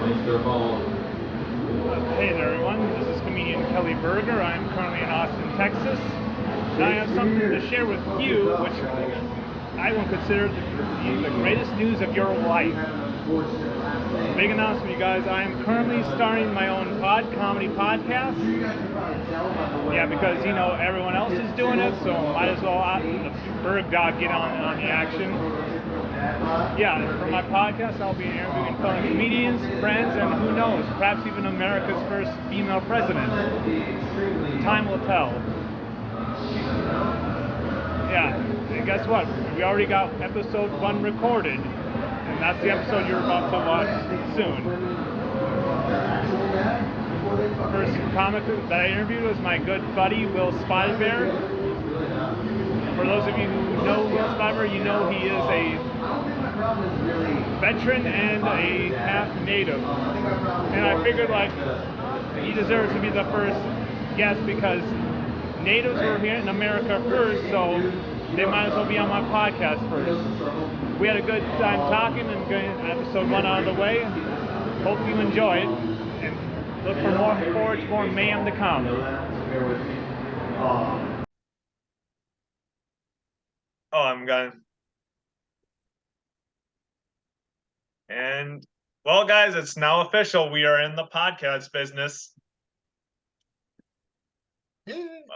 Hey there everyone, this is comedian Kelly Berger. I'm currently in Austin, Texas, and I have something to share with you which I will consider the greatest news of your life. Big announcement, you guys. I am currently starting my own comedy podcast. Yeah, because, you know, everyone else is doing it, so might as well the Berg dog get on the action. Yeah, for my podcast, I'll be interviewing fellow comedians, friends, and who knows, perhaps even America's first female president. Time will tell. Yeah, and guess what? We already got episode 1 recorded, and that's the episode you're about to watch soon. The first comic that I interviewed was my good buddy, Will Spottedbear. For those of you who know Will Spottedbear, you know he is a veteran and a half native. And I figured, like, he deserves to be the first guest because natives were here in America first, so they might as well be on my podcast first. We had a good time talking and getting episode 1 out of the way. Hope you enjoy it, and look forward to more mayhem to come. Oh, I'm gone. And, well, guys, it's now official. We are in the podcast business. Yep,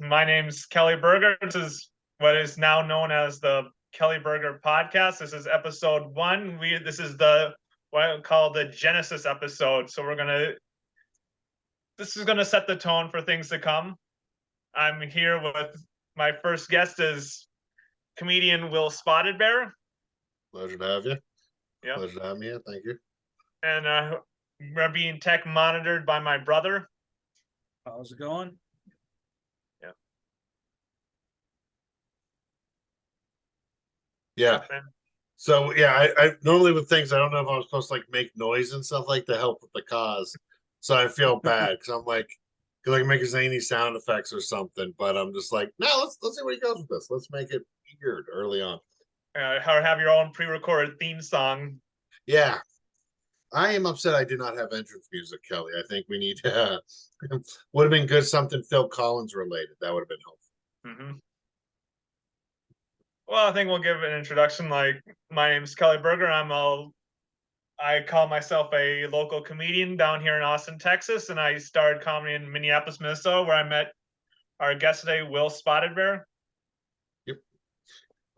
my name's Kelly Berger. This is what is now known as the Kelly Berger Podcast. This is episode 1. This is what I call the Genesis episode. So this is gonna set the tone for things to come. I'm here with my first guest is comedian Will Spottedbear. Pleasure to have you. Yeah. Pleasure to have me here. Thank you. And we're being tech monitored by my brother. How's it going? Yeah. So yeah, I normally with things I don't know if I was supposed to like make noise and stuff like to help with the cause. So I feel bad because I'm like, because I can make as any sound effects or something, but I'm just like, no, let's see where he goes with this. Let's make it weird early on. Or have your own pre-recorded theme song. Yeah. I am upset I did not have entrance music, Kelly. I think we need to would have been good something Phil Collins related. That would have been helpful. Mm-hmm. Well, I think we'll give an introduction. Like, my name's Kelly Berger. I call myself a local comedian down here in Austin, Texas, and I started comedy in Minneapolis, Minnesota, where I met our guest today, Will Spottedbear. Yep.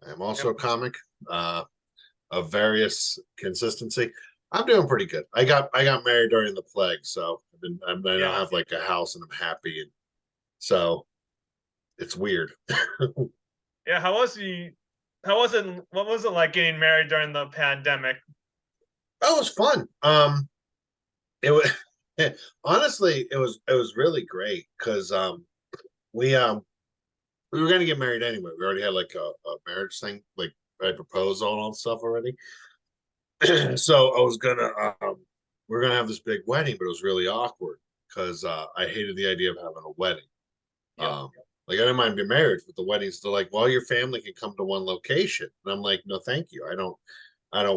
I'm also a comic of various consistency. I'm doing pretty good. I got married during the plague, so I now have like a house and I'm happy, and so it's weird. Yeah, what was it like getting married during the pandemic? Oh, it was fun. It was honestly, it was really great because we were gonna get married anyway. We already had like a marriage thing, like I proposed on all stuff already. So I was gonna we are gonna have this big wedding, but it was really awkward because I hated the idea of having a wedding. Yeah. Like I didn't mind being married, but the weddings, they're like, well, your family can come to one location. And I'm like, no, thank you. I don't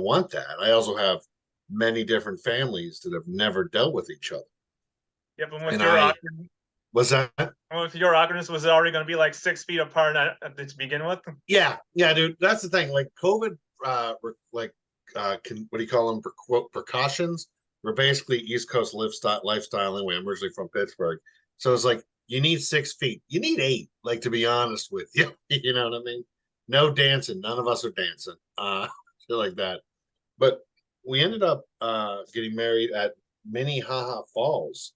want that. I also have many different families that have never dealt with each other. Yep, and was that? With your awkwardness, was it already going to be like 6 feet apart to begin with? Yeah, dude. That's the thing. Like COVID, what do you call them? Precautions. We're basically East Coast lifestyle anyway. I'm originally from Pittsburgh, so it's like you need 6 feet. You need 8. Like to be honest with you, you know what I mean. No dancing. None of us are dancing. Shit like that. But we ended up getting married at Minnehaha Falls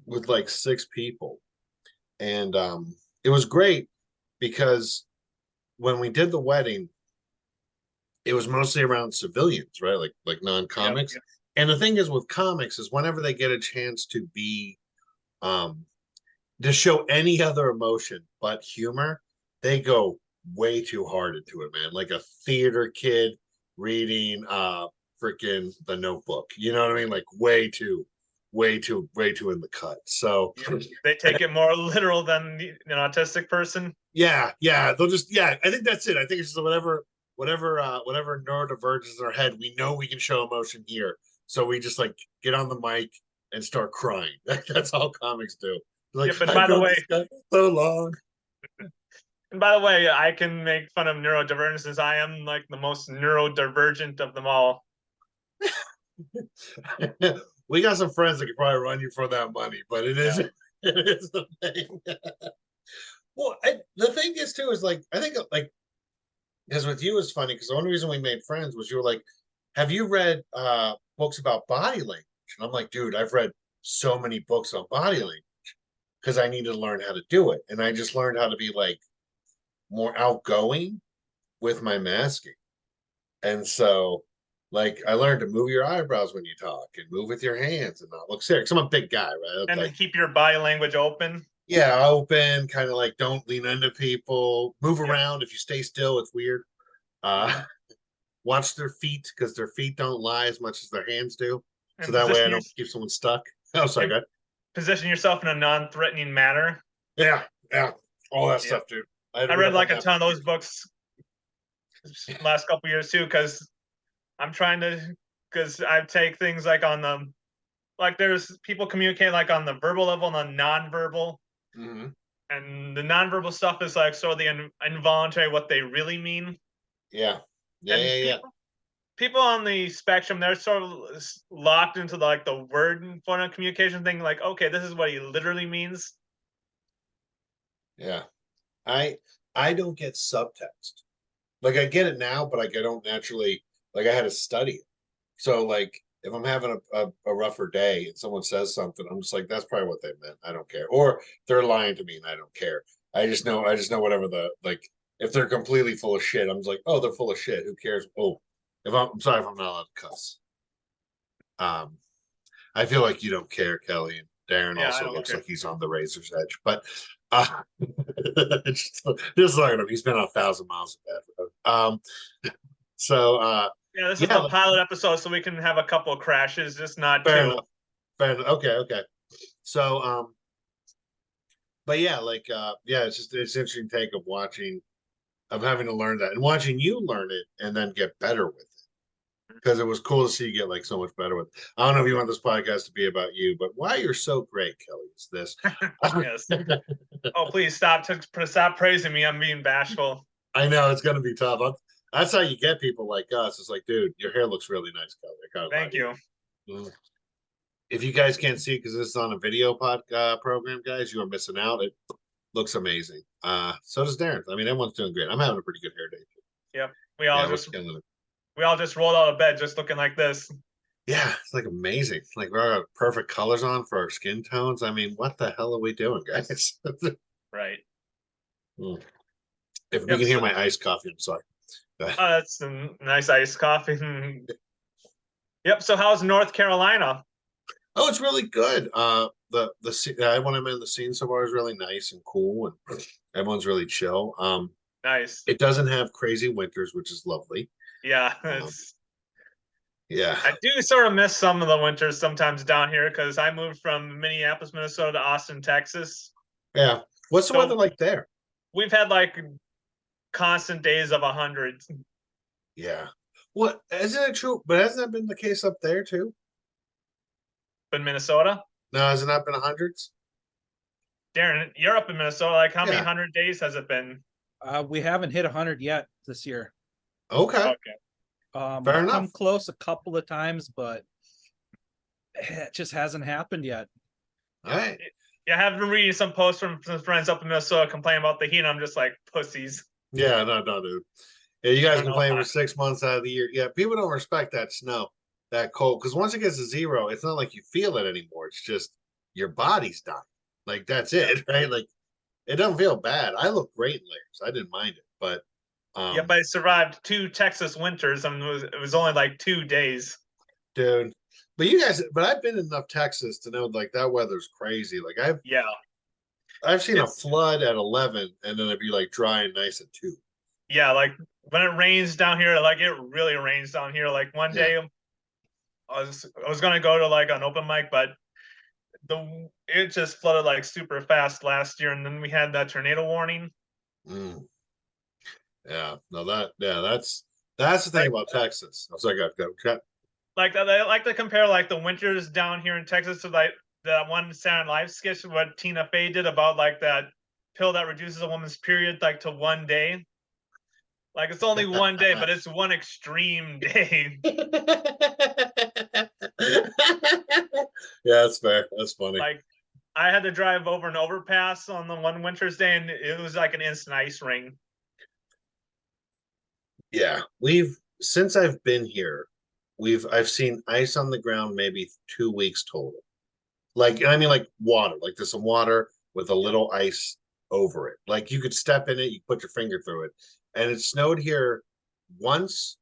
with like 6 people, and it was great because when we did the wedding, it was mostly around civilians, right? Like non-comics. Yep. And the thing is with comics is whenever they get a chance to be to show any other emotion but humor, they go way too hard into it, man. Like a theater kid reading freaking The Notebook. You know what I mean? Like way too in the cut. So they take it more literal than an autistic person. Yeah. They'll just I think that's it. I think it's just whatever whatever neurodivergence in our head, we know we can show emotion here. So we just like get on the mic and start crying. That's all comics do. Like, Yeah, but by the way, so long. and by the way, I can make fun of neurodivergences. I am like the most neurodivergent of them all. We got some friends that could probably run you for that money, but it is it is the thing. Well, the thing is too is like I think like because with you it's funny because the only reason we made friends was you were like, have you read books about body language? And I'm like, dude, I've read so many books on body language because I needed to learn how to do it, and I just learned how to be like more outgoing with my masking, and so. Like I learned to move your eyebrows when you talk and move with your hands and not look serious. I'm a big guy, right? And like, keep your body language open. yeah, open, kind of like don't lean into people, move around. If you stay still, it's weird. Watch their feet because their feet don't lie as much as their hands do. And So that way I don't keep someone stuck. Oh, sorry, go ahead. Position yourself in a non-threatening manner. Yeah, all that stuff, dude. I read like a ton of those books last couple years too, because I'm trying to, because I take things like on the, like there's people communicate like on the verbal level and the nonverbal. Mm-hmm. And the nonverbal stuff is like sort of the involuntary, what they really mean. Yeah. People on the spectrum, they're sort of locked into like the word form of communication thing. Like, okay, this is what he literally means. Yeah. I don't get subtext. Like I get it now, but like I don't naturally. Like I had to study it. So like if I'm having a rougher day and someone says something, I'm just like, that's probably what they meant. I don't care. Or they're lying to me and I don't care. I just know whatever the like if they're completely full of shit, I'm just like, oh, they're full of shit. Who cares? Oh, I'm sorry if I'm not allowed to cuss. I feel like you don't care, Kelly. And Darren also looks like he's on the razor's edge. But just look at him. He's been on 1,000 miles of that road. So this is the pilot episode, so we can have a couple of crashes, just not fair two. Enough. Fair enough. Okay. So but yeah, like it's an interesting take of having to learn that and watching you learn it and then get better with it. Because it was cool to see you get like so much better with it. I don't know if you want this podcast to be about you, but why you're so great, Kelly, is this. Yes. Oh, please stop praising me. I'm being bashful. I know it's gonna be tough. That's how you get people like us. It's like, dude, your hair looks really nice, Kelly. Thank you. If you guys can't see because this is on a video program, guys, you are missing out. It looks amazing. So does Darren. I mean, everyone's doing great. I'm having a pretty good hair day too. Yep. We all just rolled out of bed just looking like this. Yeah, it's like amazing. Like we all got perfect colors on for our skin tones. I mean, what the hell are we doing, guys? Right. If we can hear my iced coffee, I'm sorry. That's a nice iced coffee. Yep. So how's North Carolina? Oh, it's really good. When I'm in the scene so far is really nice and cool, and everyone's really chill. Nice. It doesn't have crazy winters, which is lovely. Yeah. Yeah. I do sort of miss some of the winters sometimes down here because I moved from Minneapolis, Minnesota to Austin, Texas. Yeah. What's the weather like there? We've had like constant days of 100. Yeah. Well, isn't it true? But hasn't that been the case up there too? In Minnesota? No, has it not been hundreds? Darren, you're up in Minnesota. Like how many 100 days has it been? We haven't hit 100 yet this year. Okay. Fair enough. Come close a couple of times, but it just hasn't happened yet. All right. Yeah, I have been reading some posts from some friends up in Minnesota complaining about the heat, and I'm just like, pussies. Yeah, no, dude. Yeah, you guys complain for 6 months out of the year. Yeah, people don't respect that snow, that cold, because once it gets to zero, it's not like you feel it anymore. It's just your body's dying. Like that's it, right? Like it doesn't feel bad. I look great in layers. I didn't mind it, but but I survived 2 Texas winters, and it was only like 2 days. Dude, but I've been in enough Texas to know like that weather's crazy. Like I've seen a flood at 11, and then it'd be like dry and nice at 2. Yeah, like when it rains down here, like it really rains down here. Like one day, I was gonna go to like an open mic, but it just flooded like super fast last year, and then we had that tornado warning. Yeah, no, that's That's the thing Like, about Texas. I was like, got like they like to compare like the winters down here in Texas to like that one Saturday Night Live sketch what Tina Fey did about like that pill that reduces a woman's period like to 1 day. Like it's only 1 day, but it's one extreme day. Yeah, that's fair. That's funny. Like I had to drive over an overpass on the one winter's day, and it was like an instant ice ring. Yeah, since I've been here, I've seen ice on the ground maybe 2 weeks total. Like, I mean, like water, like there's some water with a little ice over it. Like you could step in it, you put your finger through it. And it snowed here once,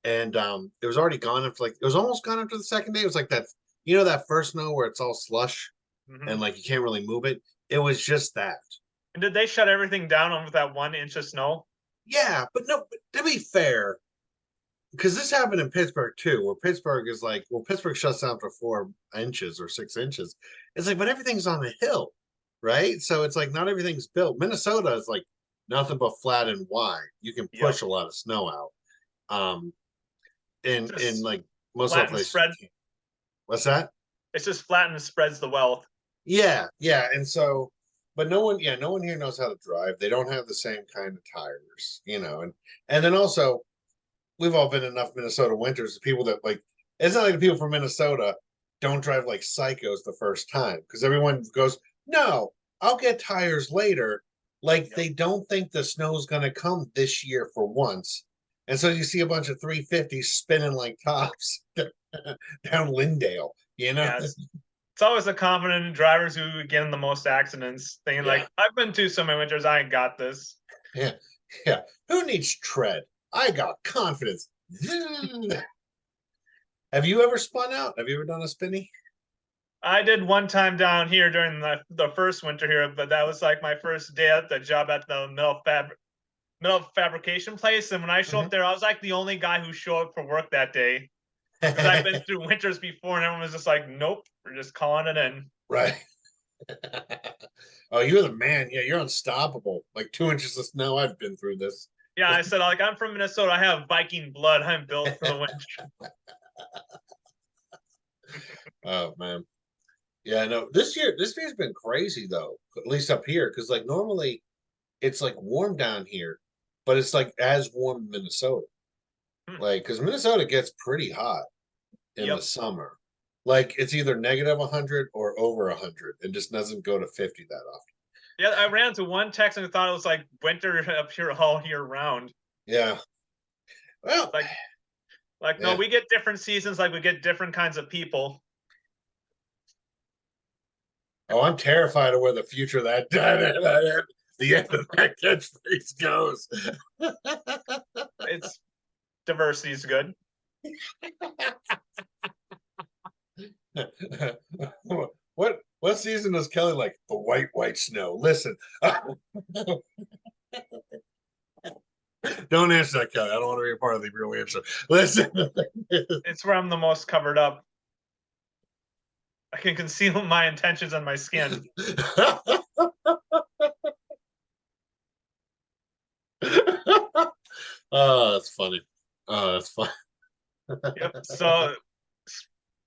and it was already gone after it was almost gone after the second day. It was like that, that first snow where it's all slush and like you can't really move it. It was just that. And did they shut everything down with that 1 inch of snow? Yeah, but no, but to be fair, because this happened in Pittsburgh too, where Pittsburgh is like, well, Pittsburgh shuts down for 4 inches or 6 inches. It's like, but everything's on a hill, right? So it's like not everything's built. Minnesota is like nothing but flat and wide. You can push a lot of snow out. In like most of the places. What's that? It's just flat and spreads the wealth. Yeah, and so, but no one here knows how to drive. They don't have the same kind of tires, and then also, we've all been in enough Minnesota winters. The people that like, it's not like the people from Minnesota don't drive like psychos the first time because everyone goes, no, I'll get tires later. Like they don't think the snow's going to come this year for once. And so you see a bunch of 350s spinning like tops down Lindale, Yeah, it's always the confident drivers who get in the most accidents, thinking like, I've been to so many winters, I ain't got this. Yeah. Who needs tread? I got confidence. Have you ever spun out? Have you ever done a spinny? I did one time down here during the first winter here, but that was like my first day at the job at the metal fabrication place. And when I showed up there, I was like the only guy who showed up for work that day. Because I've been through winters before, and everyone was just like, nope, we're just calling it in. Right. Oh, you're the man. Yeah, you're unstoppable. Like 2 inches of snow. I've been through this. Yeah, I said, like, I'm from Minnesota. I have Viking blood. I'm built for the winter. Oh, man. Yeah, no, this year's been crazy, though, at least up here, because, like, normally it's, like, warm down here, but it's, like, as warm in Minnesota. Like, because Minnesota gets pretty hot in the summer. Like, it's either negative 100 or over 100. It just doesn't go to 50 that often. Yeah, I ran into one text and thought it was, like, winter up here all year round. Yeah. Well, no, we get different seasons, like, we get different kinds of people. Oh, I'm terrified of where the future of that the end of that catchphrase goes. It's diversity is good. What season is Kelly like? The white snow. Listen. Don't answer that, Kelly. I don't want to be a part of the real answer. Listen. It's where I'm the most covered up. I can conceal my intentions on my skin. Oh, that's funny. Oh, that's fun. Yep. So,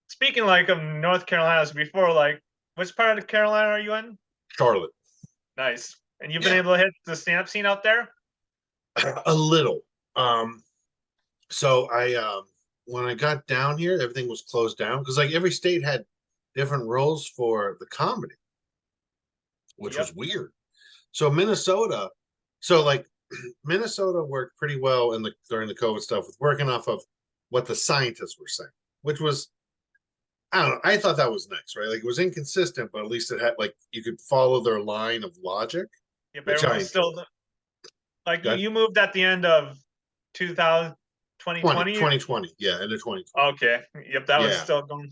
speaking like of North Carolina, before, like, which part of Carolina are you in? Charlotte. Nice. And you've been able to hit the stand-up scene out there? A little. So I when I got down here, everything was closed down because like every state had different rules for the comedy, which was weird. So Minnesota worked pretty well during the COVID stuff with working off of what the scientists were saying, which was, I don't know, I thought that was nice, right? Like it was inconsistent, but at least it had like you could follow their line of logic. Yep, everyone's still like you moved at the end of 2020. 2020, yeah, end of 2020. Okay, yep, that was still going.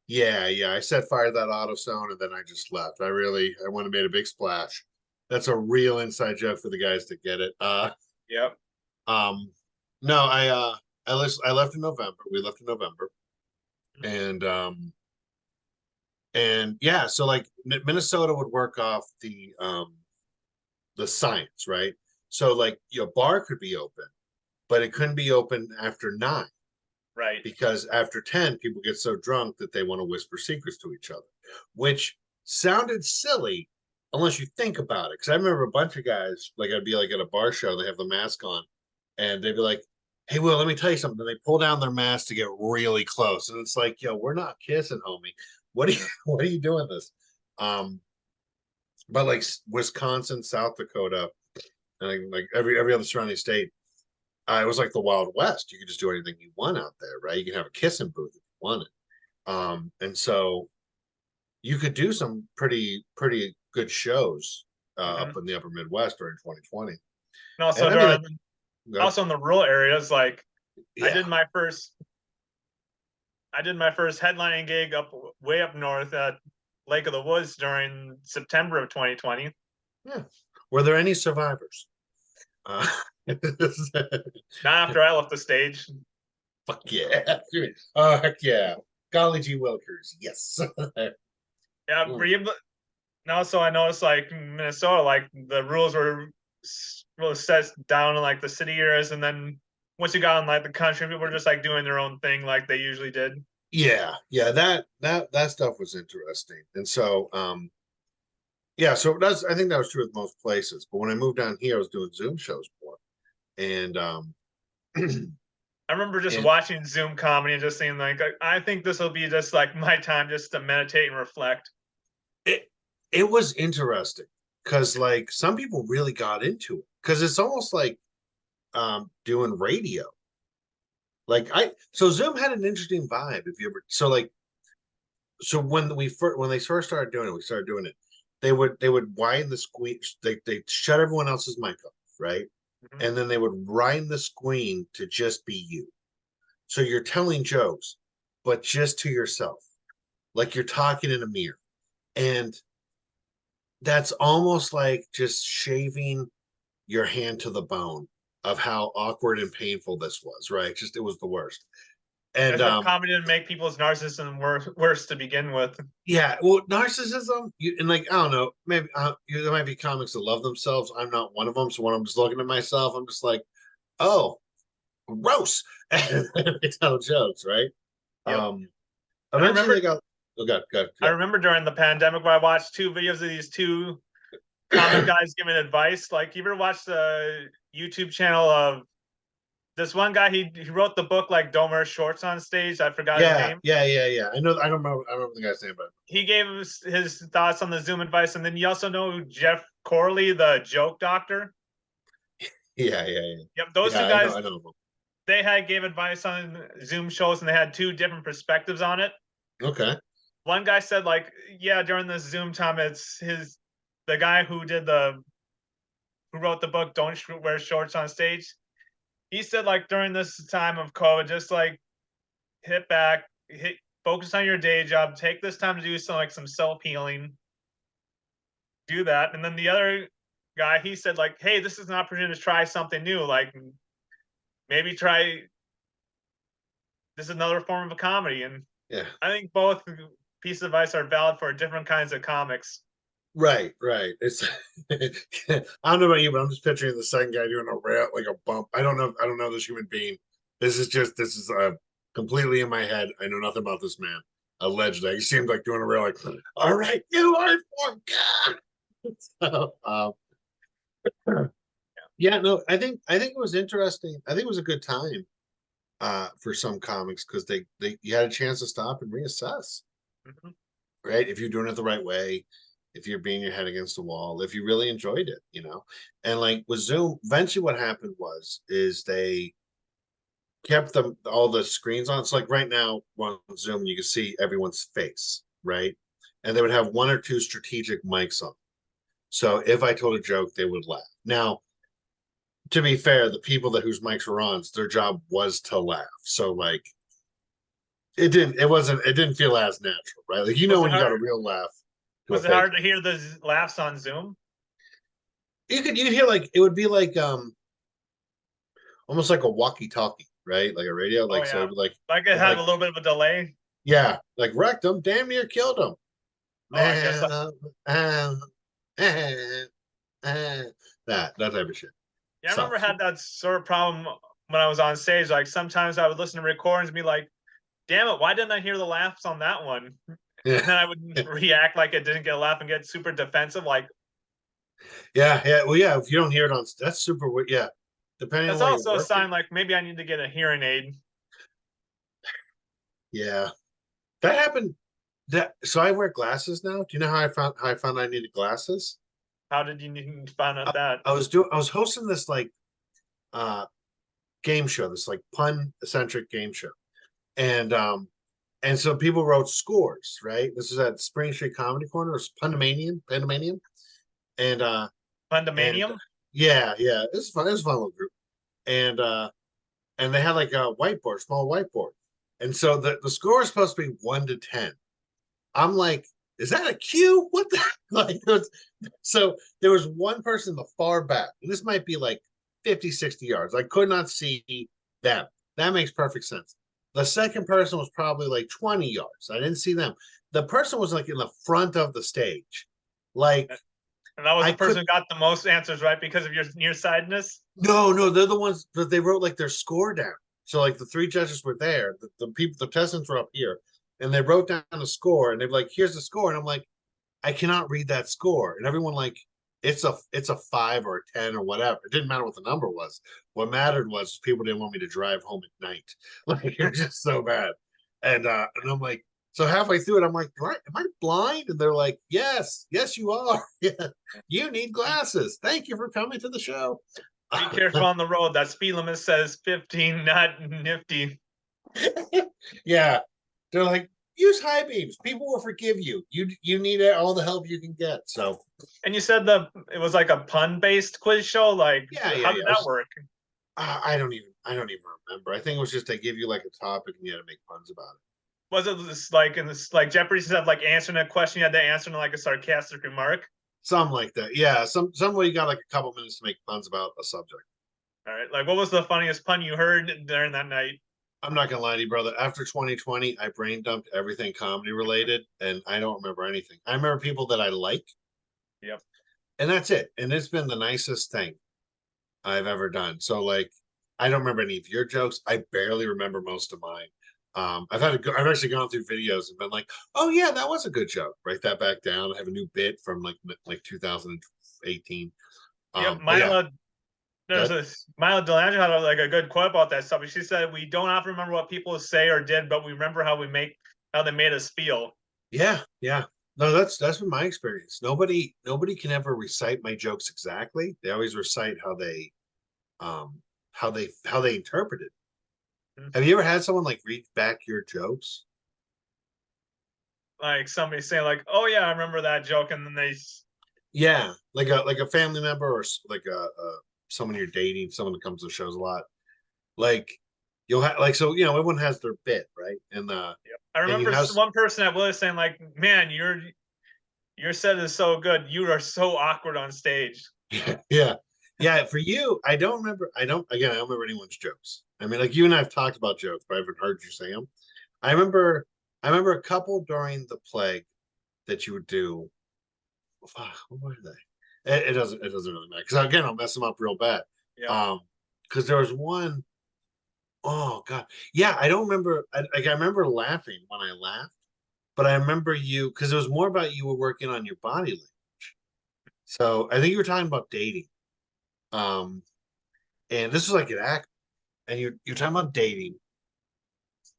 Yeah, I set fire to that AutoZone and then I just left. I went and made a big splash. That's a real inside joke for the guys that get it. Yep. No, I left in November. We left in November. And yeah, so like Minnesota would work off the science, right? So like your bar could be open, but it couldn't be open after 9 Right. because after 10, people get so drunk that they want to whisper secrets to each other, which sounded silly unless you think about it. Because I remember a bunch of guys, like I'd be like at a bar show, they have the mask on, and they'd be like, "Hey, Will, let me tell you something." And they pull down their mask to get really close, and it's like, "Yo, we're not kissing, homie. What are you, what are you doing this?" But like Wisconsin, South Dakota, and like every other surrounding state, it was like the Wild West. You could just do anything you want out there, right? You can have a kissing booth if you wanted. And so you could do some pretty good shows up in the upper Midwest during 2020. And also And I mean, during, also in the rural areas, like yeah. I did my first headlining gig way up north at Lake of the Woods during September of 2020. Yeah. Were there any survivors? Not after I left the stage. Fuck yeah. Oh, heck yeah. Golly gee Wilkers. Yes. Yeah, were you able to, and also I noticed like in Minnesota, like the rules were really set down in like the city areas, and then once you got in like the country, people were just like doing their own thing like they usually did. Yeah, that stuff was interesting. And so yeah, so that's, I think that was true with most places. But when I moved down here, I was doing Zoom shows more. And I remember just watching Zoom comedy and just saying like, I think this will be just like my time just to meditate and reflect. It was interesting because like some people really got into it because it's almost like doing radio. Like so Zoom had an interesting vibe. If you ever, so like, so when they first started doing it, we started doing it. They would wind the screen. They shut everyone else's mic off, right? Mm-hmm. And then they would wind the screen to just be you. So you're telling jokes, but just to yourself, like you're talking in a mirror, and that's almost like just shaving your hand to the bone of how awkward and painful this was, right? Just, it was the worst. And comedy didn't make people's narcissism worse to begin with. Yeah, well, narcissism, and like, I don't know, maybe there might be comics that love themselves. I'm not one of them. So when I'm just looking at myself, I'm just like, oh, gross. And I tell jokes, right? Yep. Eventually they got, go. I remember during the pandemic where I watched 2 videos of these 2 comic guys giving advice. Like, you ever watch the YouTube channel of this one guy? He wrote the book like Don't Wear Shorts on Stage. I forgot his name. Yeah. I don't remember the guy's name, but he gave his thoughts on the Zoom advice. And then you also know Jeff Corley, the joke doctor. Yeah. Yep, those 2 guys. I know. They gave advice on Zoom shows, and they had 2 different perspectives on it. Okay. One guy said, like, yeah, during the Zoom time, it's the guy who wrote the book Don't Wear Shorts on Stage. He said, like, during this time of COVID, just like focus on your day job, take this time to do some self-healing, do that. And then the other guy, he said, like, hey, this is an opportunity to try something new. Like, maybe try, this is another form of a comedy. And yeah, I think both pieces of advice are valid for different kinds of comics. Right. It's I don't know about you, but I'm just picturing the second guy doing a rail, like a bump. I don't know this human being. This is completely in my head. I know nothing about this man. Allegedly, he seemed like doing a rail, like, all right, you are for God. So, yeah, no, I think it was interesting. I think it was a good time for some comics because you had a chance to stop and reassess. Mm-hmm. Right, if you're doing it the right way, if you're beating your head against the wall, if you really enjoyed it, and like with Zoom, eventually what happened is they kept all the screens on. So like right now on Zoom, you can see everyone's face, right? And they would have 1 or 2 strategic mics on. So if I told a joke, they would laugh. Now, to be fair, the people whose mics were on, their job was to laugh. So like, it didn't feel as natural, right? Like, when you got a real laugh. Was it hard to hear the laughs on Zoom? You hear like, it would be like almost like a walkie-talkie, right? Like a radio, like, so like it had a little bit of a delay. Yeah, like wrecked him, damn near killed him. That type of shit. Yeah, I remember had that sort of problem when I was on stage. Like sometimes I would listen to recordings and be like, damn it, why didn't I hear the laughs on that one? Yeah. And then I would react like it didn't get a laugh and get super defensive. Like, Yeah. Well, yeah. If you don't hear it on, that's super weird. Yeah. Depending that's on what also you're a sign working. like maybe I need to get a hearing aid. Yeah. That happened. So I wear glasses now. Do you know how I found I needed glasses? How did you find out that? I was hosting this like uh game show, this like pun eccentric game show. And so people wrote scores, right? This is at Spring Street Comedy Corner, it was Pandemanium. And and Fundamanium? yeah, it was fun. It was a fun little group. And they had like a whiteboard, small whiteboard. And so the score is supposed to be 1 to 10. I'm like, is that a cue? What the like so there was one person in the far back, and this might be like 50, 60 yards. I could not see them. That makes perfect sense. The second person was probably like 20 yards. I didn't see them. The person was like in the front of the stage. Like And that was I the person could who got the most answers right because of your nearsightedness. no, they're the ones that they wrote like their score down. So like the three judges were there, the people, the contestants were up here, and they wrote down the score, and they're like, "Here's the score," and I'm like, I cannot read that score, and everyone like, it's a 5 or a 10 or whatever. It didn't matter what the number was. What mattered was people didn't want me to drive home at night. Like it was just so bad, and I'm like, so halfway through it, I'm like, am I blind? And they're like, yes, you are. Yeah, you need glasses. Thank you for coming to the show. Be careful on the road. That speed limit says 15, not nifty. Yeah, they're like, use high beams. People will forgive you. You need all the help you can get. So And you said it was like a pun-based quiz show. Like, yeah, how did that work? I don't even remember. I think it was just they give you like a topic and you had to make puns about it. Was it this like in this like Jeopardy said like answering a question you had to answer in like a sarcastic remark? Something like that. Yeah, somewhere you got like a couple minutes to make puns about a subject. All right. Like, what was the funniest pun you heard during that night? I'm not gonna lie to you, brother. After 2020, I brain dumped everything comedy related, and I don't remember anything. I remember people that I like. Yep. And that's it. And it's been the nicest thing I've ever done. So like, I don't remember any of your jokes. I barely remember most of mine. I've actually gone through videos and been like, oh yeah, that was a good joke. Write that back down. I have a new bit from like 2018. Yep. Yeah, Mila Delangelo had like a good quote about that stuff. She said, "We don't often remember what people say or did, but we remember how they made us feel." yeah. No, that's been my experience. Nobody can ever recite my jokes exactly. They always recite how they interpret it. Mm-hmm. Have you ever had someone like read back your jokes? Like somebody saying, like, "Oh yeah, I remember that joke," and then Yeah, like a family member or like a someone you're dating, someone that comes to shows a lot. Like you'll have like so everyone has their bit, right? And Yep. I remember one person at Willis saying, like, "Man, your set is so good. You are so awkward on stage." Yeah. For you, I don't remember anyone's jokes. I mean, like you and I have talked about jokes, but I haven't heard you say them. I remember a couple during the plague that you would do. Fuck, what were they? It doesn't really matter because again, I'll mess them up real bad. Yeah. Because there was one, oh god, yeah, I don't remember. I remember laughing when I laughed, but I remember you because it was more about you were working on your body language. So I think you were talking about dating. And this was like an act, and you're talking about dating,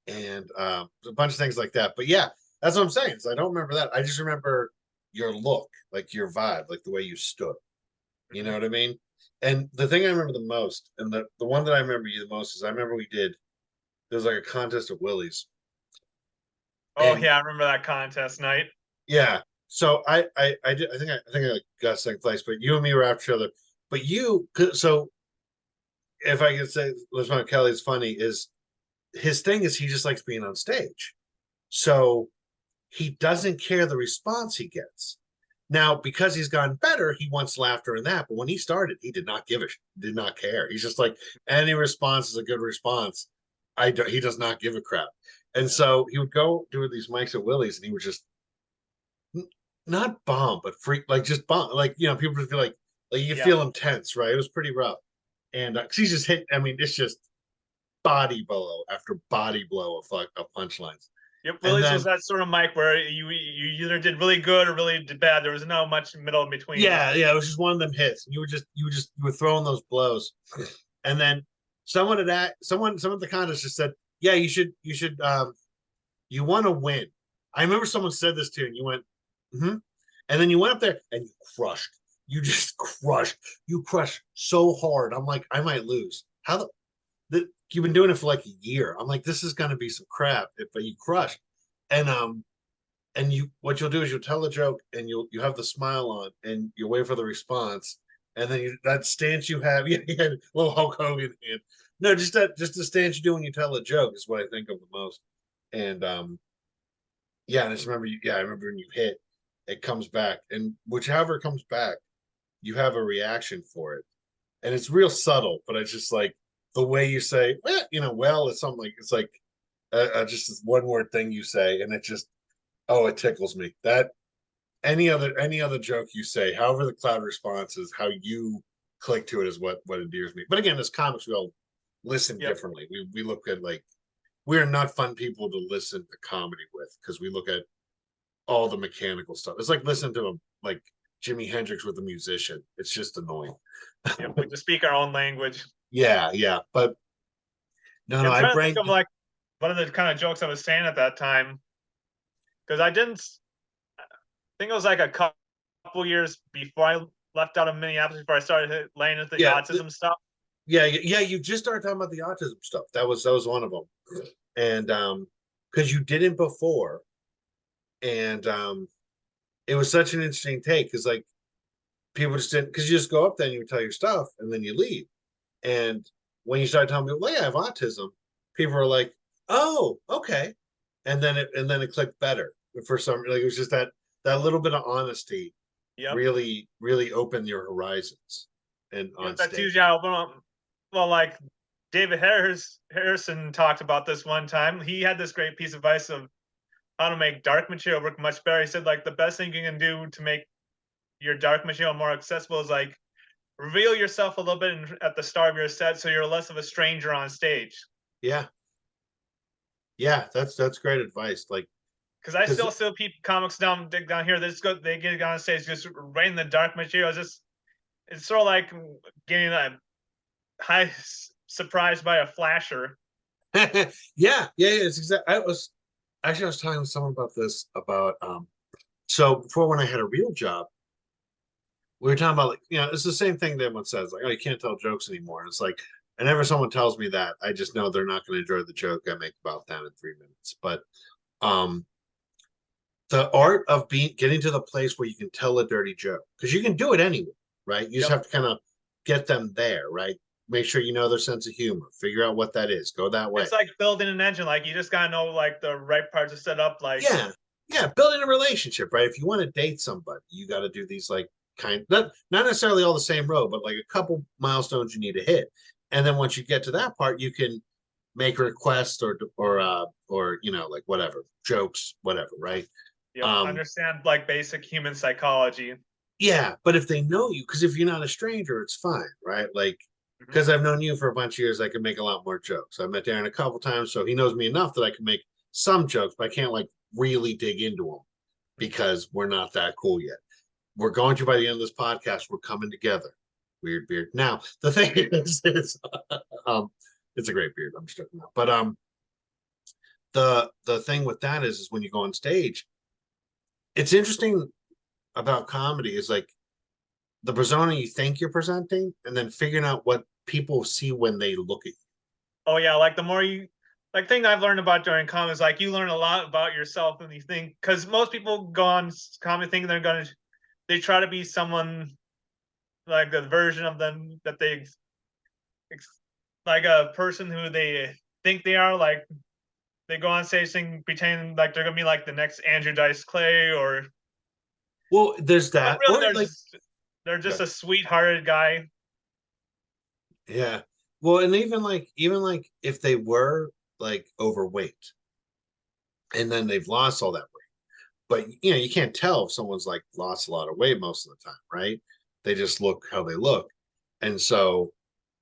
and a bunch of things like that. But yeah, that's what I'm saying. So I don't remember that. I just remember your look, like your vibe, like the way you stood. You know what I mean? And the thing I remember the most, and the one that I remember you the most is I remember there was like a contest at Willie's. Oh yeah, I remember that contest night. Yeah. So I did I think I got second place, but you and me were after each other. But so if I could say what's my Kelly's funny is his thing is he just likes being on stage. So he doesn't care the response he gets. Now, because he's gotten better, he wants laughter in that. But when he started, he did not did not care. He's just like, any response is a good response. He does not give a crap. And so he would go do these mics at Willie's, and he would just not bomb, but freak, like just bomb. Like, people would feel like you feel him tense, right? It was pretty rough. And 'cause he's just hit. I mean, it's just body blow after body blow of punchlines. Yep, And Willie's then- was that sort of mic where you either did really good or really did bad. There was no much middle in between. Yeah, it was just one of them hits. You were throwing those blows, and then some of the contest just said, yeah, you should you want to win. I remember someone said this to you, and you went, mm-hmm. And then you went up there and you crushed. You just crushed. You crushed so hard. I'm like, I might lose. How you've been doing it for like a year. I'm like, this is gonna be some crap if you crush. And you what you'll do is you'll tell a joke and you have the smile on and you wait for the response. And then that stance you have, you had a little Hulk Hogan hand. No, just the stance you do when you tell a joke is what I think of the most. And yeah, and I just remember I remember when you hit, it comes back. And whichever comes back, you have a reaction for it. And it's real subtle, but it's just like the way you say, well, it's something like it's like just this one word thing you say, and it just it tickles me. That any other joke you say, however the crowd response is, how you click to it is what endears me. But again, as comics, we all listen differently. We look at like we are not fun people to listen to comedy with because we look at all the mechanical stuff. It's like listening to like Jimi Hendrix with a musician. It's just annoying. Yeah, we just speak our own language. Yeah, but no, I'm trying I to bring think of like one of the kind of jokes I was saying at that time, because I think it was like a couple years before I left out of Minneapolis, before I started laying into the autism stuff. Yeah, you just started talking about the autism stuff. That was one of them, and because you didn't before, and it was such an interesting take because like people just didn't, because you just go up there and you tell your stuff and then you leave, and when you start telling people, well, yeah, I have autism, people are like, oh, okay, and then it clicked better for some, like it was just that little bit of honesty really opened your horizons. And on that's stage. usually well, like David Harrison talked about this one time. He had this great piece of advice of how to make dark material work much better. He said like the best thing you can do to make your dark material more accessible is like reveal yourself a little bit at the start of your set so you're less of a stranger on stage. Yeah, that's great advice. Like, because I still see people comics down here. They get on stage just right in the dark material. It's sort of like getting a high surprised by a flasher. yeah, it's exactly. I was talking with someone about this so before, when I had a real job, we were talking about like, it's the same thing that everyone says, like, oh, you can't tell jokes anymore. And it's like, whenever someone tells me that, I just know they're not going to enjoy the joke I make about them in 3 minutes. But the art of getting to the place where you can tell a dirty joke, because you can do it anyway, right? You just have to kind of get them there, right? Make sure you know their sense of humor, figure out what that is, go that way. It's like building an engine. Like you just gotta know like the right parts to set up. Like building a relationship, right? If you want to date somebody, you got to do these like not necessarily all the same road, but like a couple milestones you need to hit. And then once you get to that part, you can make requests or like whatever jokes, whatever, right? Understand like basic human psychology. Yeah, but if they know you, because if you're not a stranger, it's fine, right? Like, because I've known you for a bunch of years, I can make a lot more jokes. I've met Darren a couple times, so he knows me enough that I can make some jokes, but I can't like really dig into them because we're not that cool yet. We're going to, by the end of this podcast, we're coming together. Weird beard. Now, the thing is it's a great beard. I'm just joking. But the thing with that is when you go on stage, it's interesting about comedy is like the persona you think you're presenting and then figuring out what people see when they look at you. Oh yeah, like the more you like thing I've learned about during comedy is like you learn a lot about yourself and you think, because most people go on comedy thinking they try to be someone like the version of them that they like a person who they think they are. Like they go on stage pretending like they're gonna be like the next Andrew Dice Clay or. Well, there's that. Really, they're just a sweethearted guy. Yeah. Well, and even like if they were like overweight and then they've lost all that weight, but you can't tell if someone's like lost a lot of weight most of the time, right? They just look how they look. And so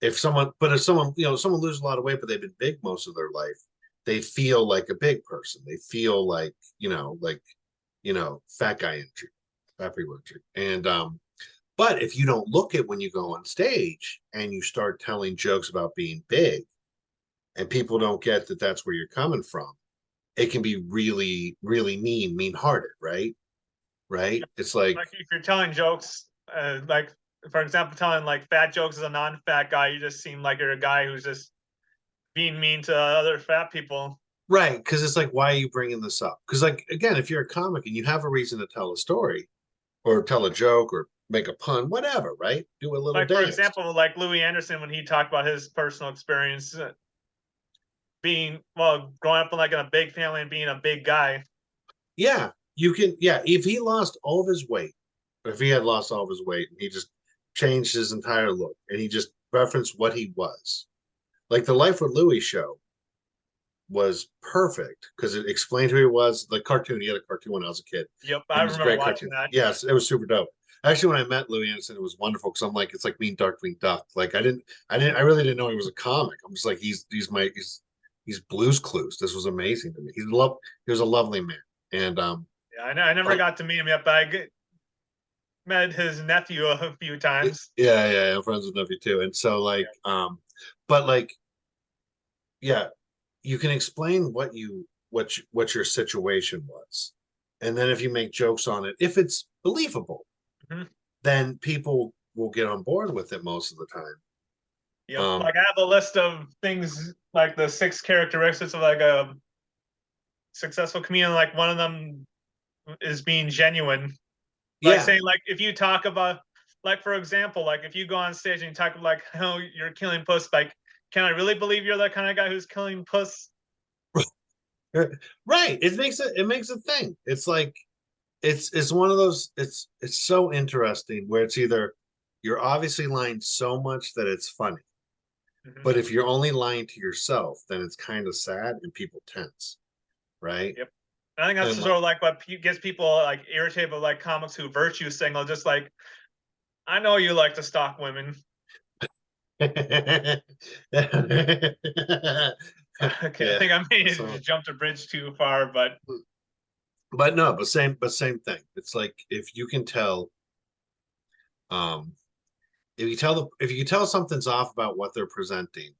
if someone someone loses a lot of weight, but they've been big most of their life, they feel like a big person. They feel like, fat guy Entric, fat people Entric. And but if you don't look at when you go on stage and you start telling jokes about being big, and people don't get that that's where you're coming from, it can be really, really mean-hearted, right? Right? It's like if you're telling jokes, like for example, telling like fat jokes as a non-fat guy, you just seem like you're a guy who's just being mean to other fat people. right, because it's like, why are you bringing this up? Because like again, if you're a comic and you have a reason to tell a story, or tell a joke, or make a pun, whatever, right? Do a little Like dance. for example, like Louis Anderson when he talked about his personal experience being growing up in a big family and being a big guy. Yeah, you can. Yeah, if he lost all of his weight, or if he had lost all of his weight, and he just changed his entire look, and he just referenced what he was, like the Life with Louis show was perfect because it explained who he was. The cartoon, he had a cartoon when I was a kid. Yep, It I was a remember great watching cartoon. that. Yes, it was super dope. Actually, when I met Louis Anderson, it was wonderful because I'm like, it's like me and Darkwing Duck. Like I really didn't know he was a comic. I'm just like, he's Blue's Clues. This was amazing to me. He was a lovely man. And Yeah, I never got to meet him yet, but I met his nephew a few times. yeah, I'm friends with nephew too. And so like, but like, yeah, you can explain what your situation was, and then if you make jokes on it, if it's believable, then people will get on board with it most of the time. Yeah, like I have a list of things like the 6 characteristics of like a successful comedian. Like one of them is being genuine. Like saying like if you talk about like for example, like if you go on stage and you talk about like how you're killing puss, like can I really believe you're that kind of guy who's killing puss? Right. It makes a thing. It's like it's one of those, it's so interesting where it's either you're obviously lying so much that it's funny. But if you're only lying to yourself, then it's kind of sad and people tense. Right? Yep. I think that's sort of like what gets people like irritated with like comics who virtue signal, just like I know you like to stalk women. Okay, I think I may have jumped a bridge too far, but same thing. It's like if you can tell, if you can tell something's off about what they're presenting,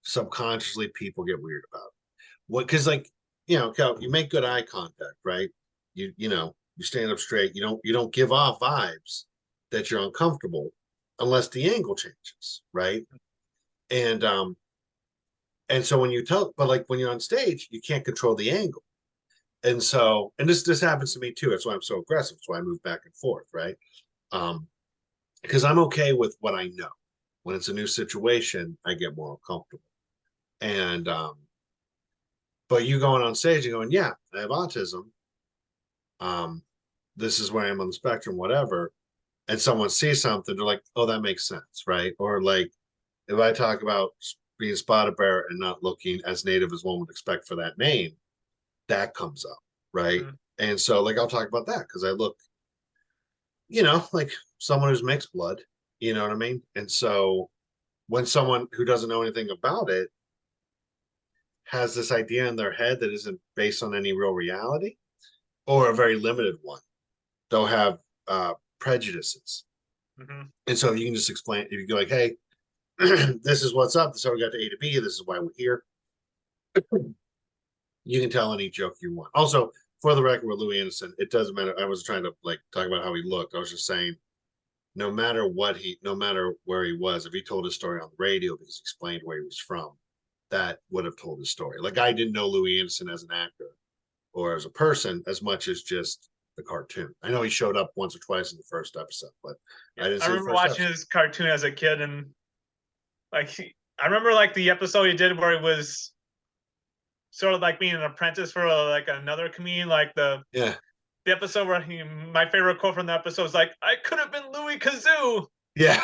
subconsciously people get weird about it. What? Because like Cal, you make good eye contact, right? You stand up straight. You don't give off vibes that you're uncomfortable unless the angle changes, right? And so when you tell, but like when you're on stage, you can't control the angle. And so, and this happens to me too. That's why I'm so aggressive. That's why I move back and forth, right? Because I'm okay with what I know. When it's a new situation, I get more uncomfortable. And but you going on stage and going, yeah, I have autism. This is where I am on the spectrum, whatever. And someone sees something, they're like, oh, that makes sense, right? Or like if I talk about being spotted bear and not looking as native as one would expect for that name, that comes up, right? And so like I'll talk about that because I look, like someone who's mixed blood, you know what I mean? And so when someone who doesn't know anything about it has this idea in their head that isn't based on any real reality or a very limited one, they'll have prejudices. And so if you can just explain, if you go like, hey, this is what's up, this is how we got to A to B, this is why we're here, you can tell any joke you want. Also, for the record with Louis Anderson, it doesn't matter. I was trying to like talk about how he looked. I was just saying, no matter where he was, if he told his story on the radio because he explained where he was from, that would have told his story. Like I didn't know Louis Anderson as an actor or as a person as much as just the cartoon. I know he showed up once or twice in the first episode, but I didn't. I remember watching his cartoon as a kid, and like I remember like the episode he did where he was sort of like being an apprentice for like another comedian, like the episode where my favorite quote from the episode is like, I could have been Louis Kazoo. Yeah.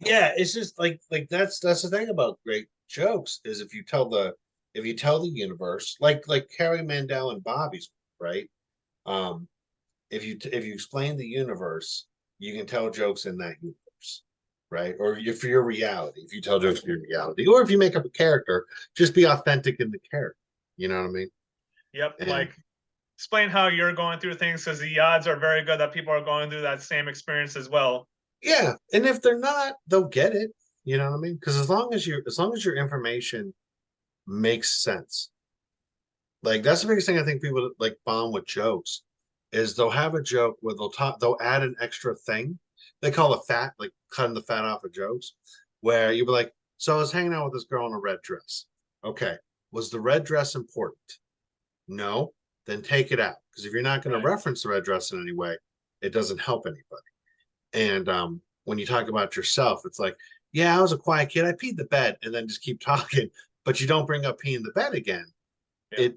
Yeah, it's just like that's the thing about great jokes is if you tell the universe, like Harry Mandel and Bobby's, right? If you explain the universe, you can tell jokes in that universe. right? Or if you're reality, if you tell jokes for your reality, or if you make up a character, just be authentic in the character. You know what I mean? Yep. And Like explain how you're going through things because the odds are very good that people are going through that same experience as well. yeah, and if they're not, they'll get it. You know what I mean? Because as long as your information makes sense, like that's the biggest thing I think people like bomb with jokes is they'll have a joke where they'll add an extra thing. They call it fat, like cutting the fat off of jokes, where you'll be like, so I was hanging out with this girl in a red dress. Okay. Was the red dress important? No, then take it out. Because if you're not going to reference the red dress in any way, it doesn't help anybody. And when you talk about yourself, it's like, yeah, I was a quiet kid. I peed the bed, and then just keep talking, but you don't bring up peeing the bed again. Yeah.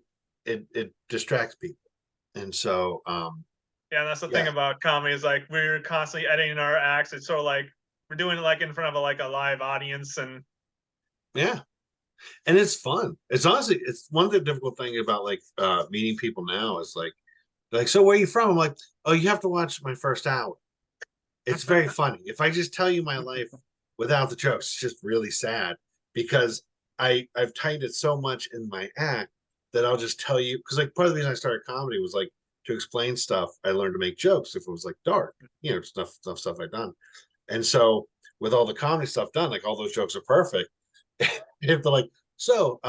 It distracts people, and so yeah, that's the thing about comedy is like we're constantly editing our acts. It's sort of like we're doing it like in front of a live audience, and yeah, and it's fun. It's honestly, it's one of the difficult things about like meeting people now is like, so where are you from? I'm like, oh, you have to watch my first hour. It's very funny. If I just tell you my life without the jokes, it's just really sad because I've tightened it so much in my act that I'll just tell you, because like part of the reason I started comedy was like to explain stuff. I learned to make jokes if it was like dark, stuff I'd done. And so with all the comedy stuff done, like all those jokes are perfect. If they're like, so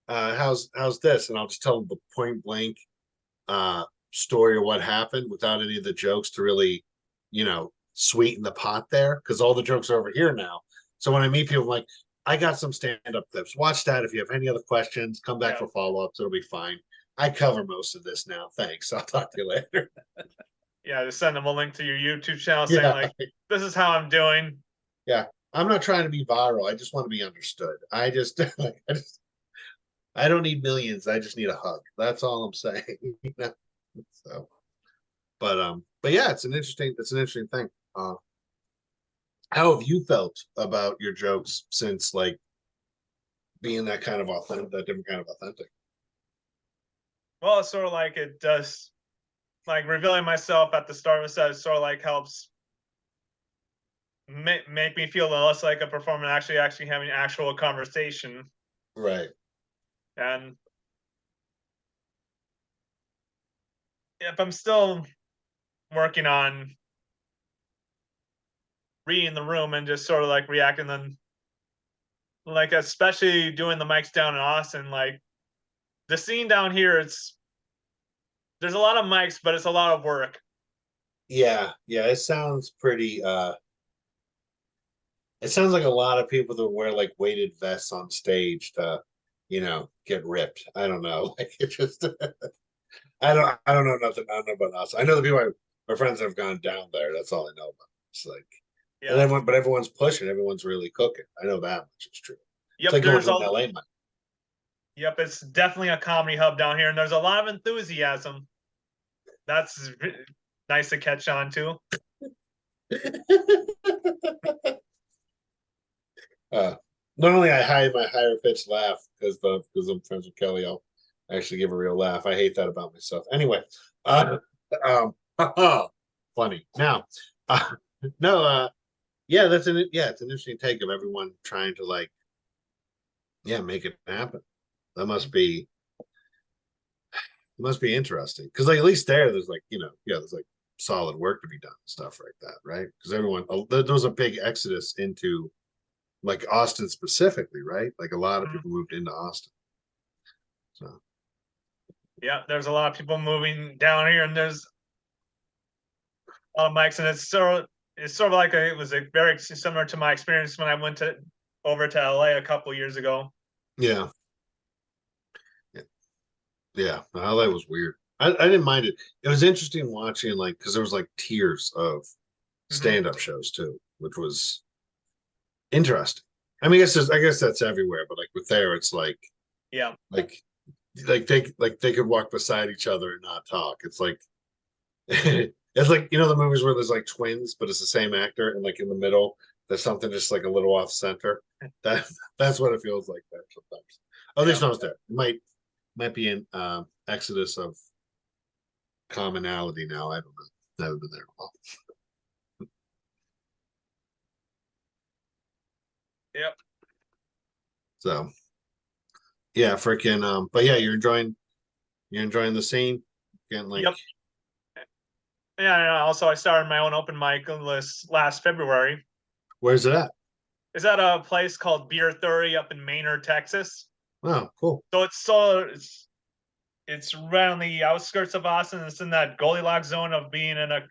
how's this? And I'll just tell them the point blank story of what happened without any of the jokes to really, sweeten the pot there, because all the jokes are over here now. So when I meet people, I'm like, I got some stand-up clips. Watch that. If you have any other questions, come back for follow-ups. It'll be fine. I cover most of this now. Thanks. I'll talk to you later. Yeah, just send them a link to your YouTube channel saying like, this is how I'm doing. Yeah. I'm not trying to be viral. I just want to be understood. I don't need millions. I just need a hug. That's all I'm saying. So, but yeah, it's an interesting thing. How have you felt about your jokes since like being that kind of authentic, that different kind of authentic? Well, it's sort of like it does, like revealing myself at the start of a set sort of like helps make me feel less like a performer, actually having actual conversation. Right. And if I'm still working on reading the room and just sort of like reacting, then like especially doing the mics down in Austin, like the scene down here, there's a lot of mics, but it's a lot of work. Yeah, it sounds pretty it sounds like a lot of people that wear like weighted vests on stage to, get ripped. I don't know. Like it just I don't know nothing. I don't know about us. I know the people my friends have gone down there. That's all I know about. It's like and everyone's pushing, everyone's really cooking. I know that much is true. Yep, it's like going to an LA mic. Yep, it's definitely a comedy hub down here, and there's a lot of enthusiasm. That's nice to catch on to. Normally I hide my higher pitched laugh because I'm friends with Kelly. I'll actually give a real laugh. I hate that about myself. Anyway, funny. Now, no, it's an interesting take of everyone trying to like, make it happen. That must be interesting because like at least there's like there's like solid work to be done and stuff like that, right? Because there was a big exodus into like Austin specifically, right? Like a lot of people moved into Austin. So yeah, there's a lot of people moving down here, and there's a lot of mics, and it's sort of like it was very similar to my experience when I went over to LA a couple years ago. Yeah. LA was weird. I didn't mind it. It was interesting watching like because there was like tiers of stand-up shows too, which was interesting. I mean, I guess that's everywhere, but like with there, it's like like they could walk beside each other and not talk. It's like it's like the movies where there's like twins, but it's the same actor, and like in the middle, there's something just like a little off center. That's what it feels like there sometimes. At least I was there. It might be an exodus of commonality now. I don't know. Never been there. Yep. So yeah, freaking but yeah, you're enjoying the scene. Getting like Yep. Yeah, and also I started my own open mic last February. Where's it at? Is at a place called Beer 30 up in Maynard, Texas. Oh, cool. So it's right on the outskirts of Austin. It's in that Goldilocks zone of being in a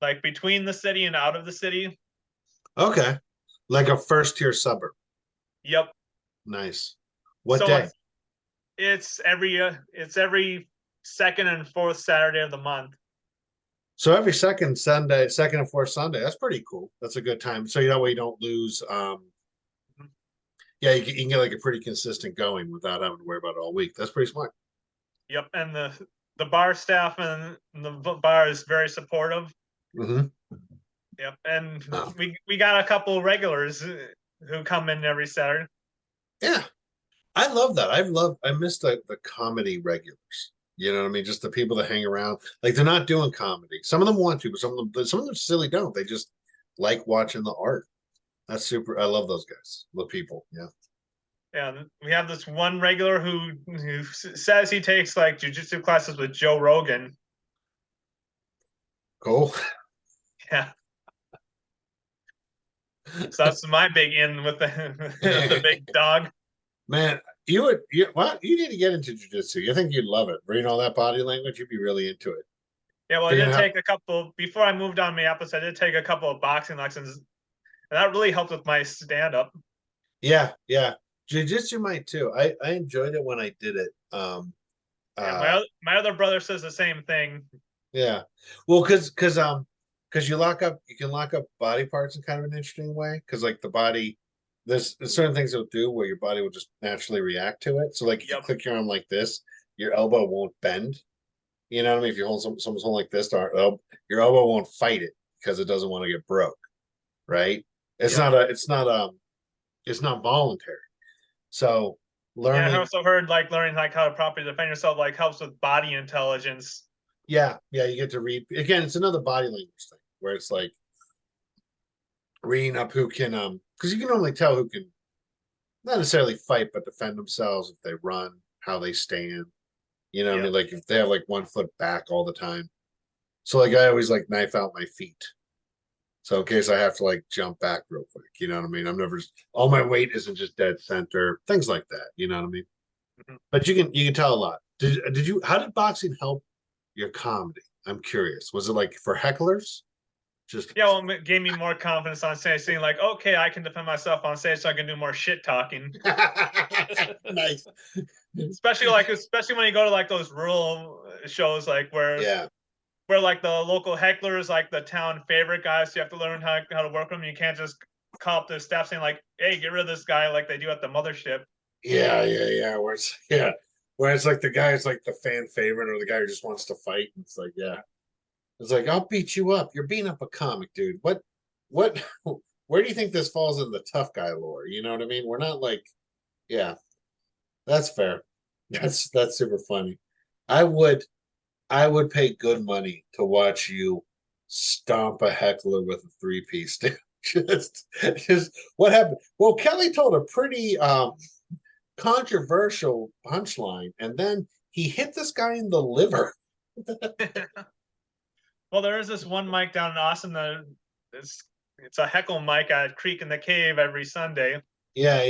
like between the city and out of the city. Okay. Like a first tier suburb. Yep. Nice. What So day? it's every second and fourth Saturday of the month. So every second Sunday, second and fourth Sunday. That's pretty cool. That's a good time. So that way you don't lose. Yeah, you can get like a pretty consistent going without having to worry about it all week. That's pretty smart. Yep, and the bar staff and the bar is very supportive. Mm-hmm. Yep, and Oh. we got a couple regulars who come in every Saturday. Yeah, I love that. I miss the comedy regulars. You know what I mean? Just the people that hang around. Like they're not doing comedy. Some of them want to, but some of them silly don't. They just like watching the art. That's super. I love those guys. The people. Yeah. Yeah, we have this one regular who says he takes like jujitsu classes with Joe Rogan. Cool. Yeah. So that's my big in with the big dog. Man, you need to get into jiu-jitsu. I think you'd love it. Reading all that body language, you'd be really into it. Yeah, well, I Figuring did out- take a couple before I moved on to Minneapolis. I did take a couple of boxing lessons, and that really helped with my stand-up. Yeah, yeah. Jiu-jitsu might too. I enjoyed it when I did it. Yeah, my other brother says the same thing. Yeah. Well, because you can lock up body parts in kind of an interesting way. Because like the body, there's certain things it'll do where your body will just naturally react to it. So like if you Yep. click your arm like this, your elbow won't bend. You know what I mean? If you hold someone's holding like this, your elbow won't fight it because it doesn't want to get broke. Right? It's Yep. it's not voluntary. So Yeah, learning. I also heard like learning like how to properly defend yourself like helps with body intelligence. Yeah, you get to read again. It's another body language thing where it's like reading up who can because you can normally tell who can not necessarily fight but defend themselves if they run, how they stand. You know what I mean? Like if they have like 1 foot back all the time. So like I always like knife out my feet. So in case I have to like jump back real quick, you know what I mean? I'm never all my weight isn't just dead center, things like that. You know what I mean? Mhm. But you can tell a lot. Did you? How did boxing help your comedy? I'm curious. Was it like for hecklers? Just Yeah, well, it gave me more confidence on stage, saying like, okay, I can defend myself on stage, so I can do more shit talking. nice. Especially when you go to like those rural shows, like Yeah. where like the local heckler is like the town favorite guy, so you have to learn how to work them. You can't just call up the staff saying like, "Hey, get rid of this guy," like they do at the mothership. Yeah. Where it's like the guy is like the fan favorite or the guy who just wants to fight. It's like, yeah. It's like, I'll beat you up. You're beating up a comic, dude. What where do you think this falls in the tough guy lore? You know what I mean? We're not like, yeah, that's fair. That's super funny. I would pay good money to watch you stomp a heckler with a 3-piece. Just what happened? Well, Kelly told a pretty controversial punchline, and then he hit this guy in the liver. Well, there is this one mic down in Austin that it's a Heckle Mic at Creek in the Cave every Sunday. Yeah.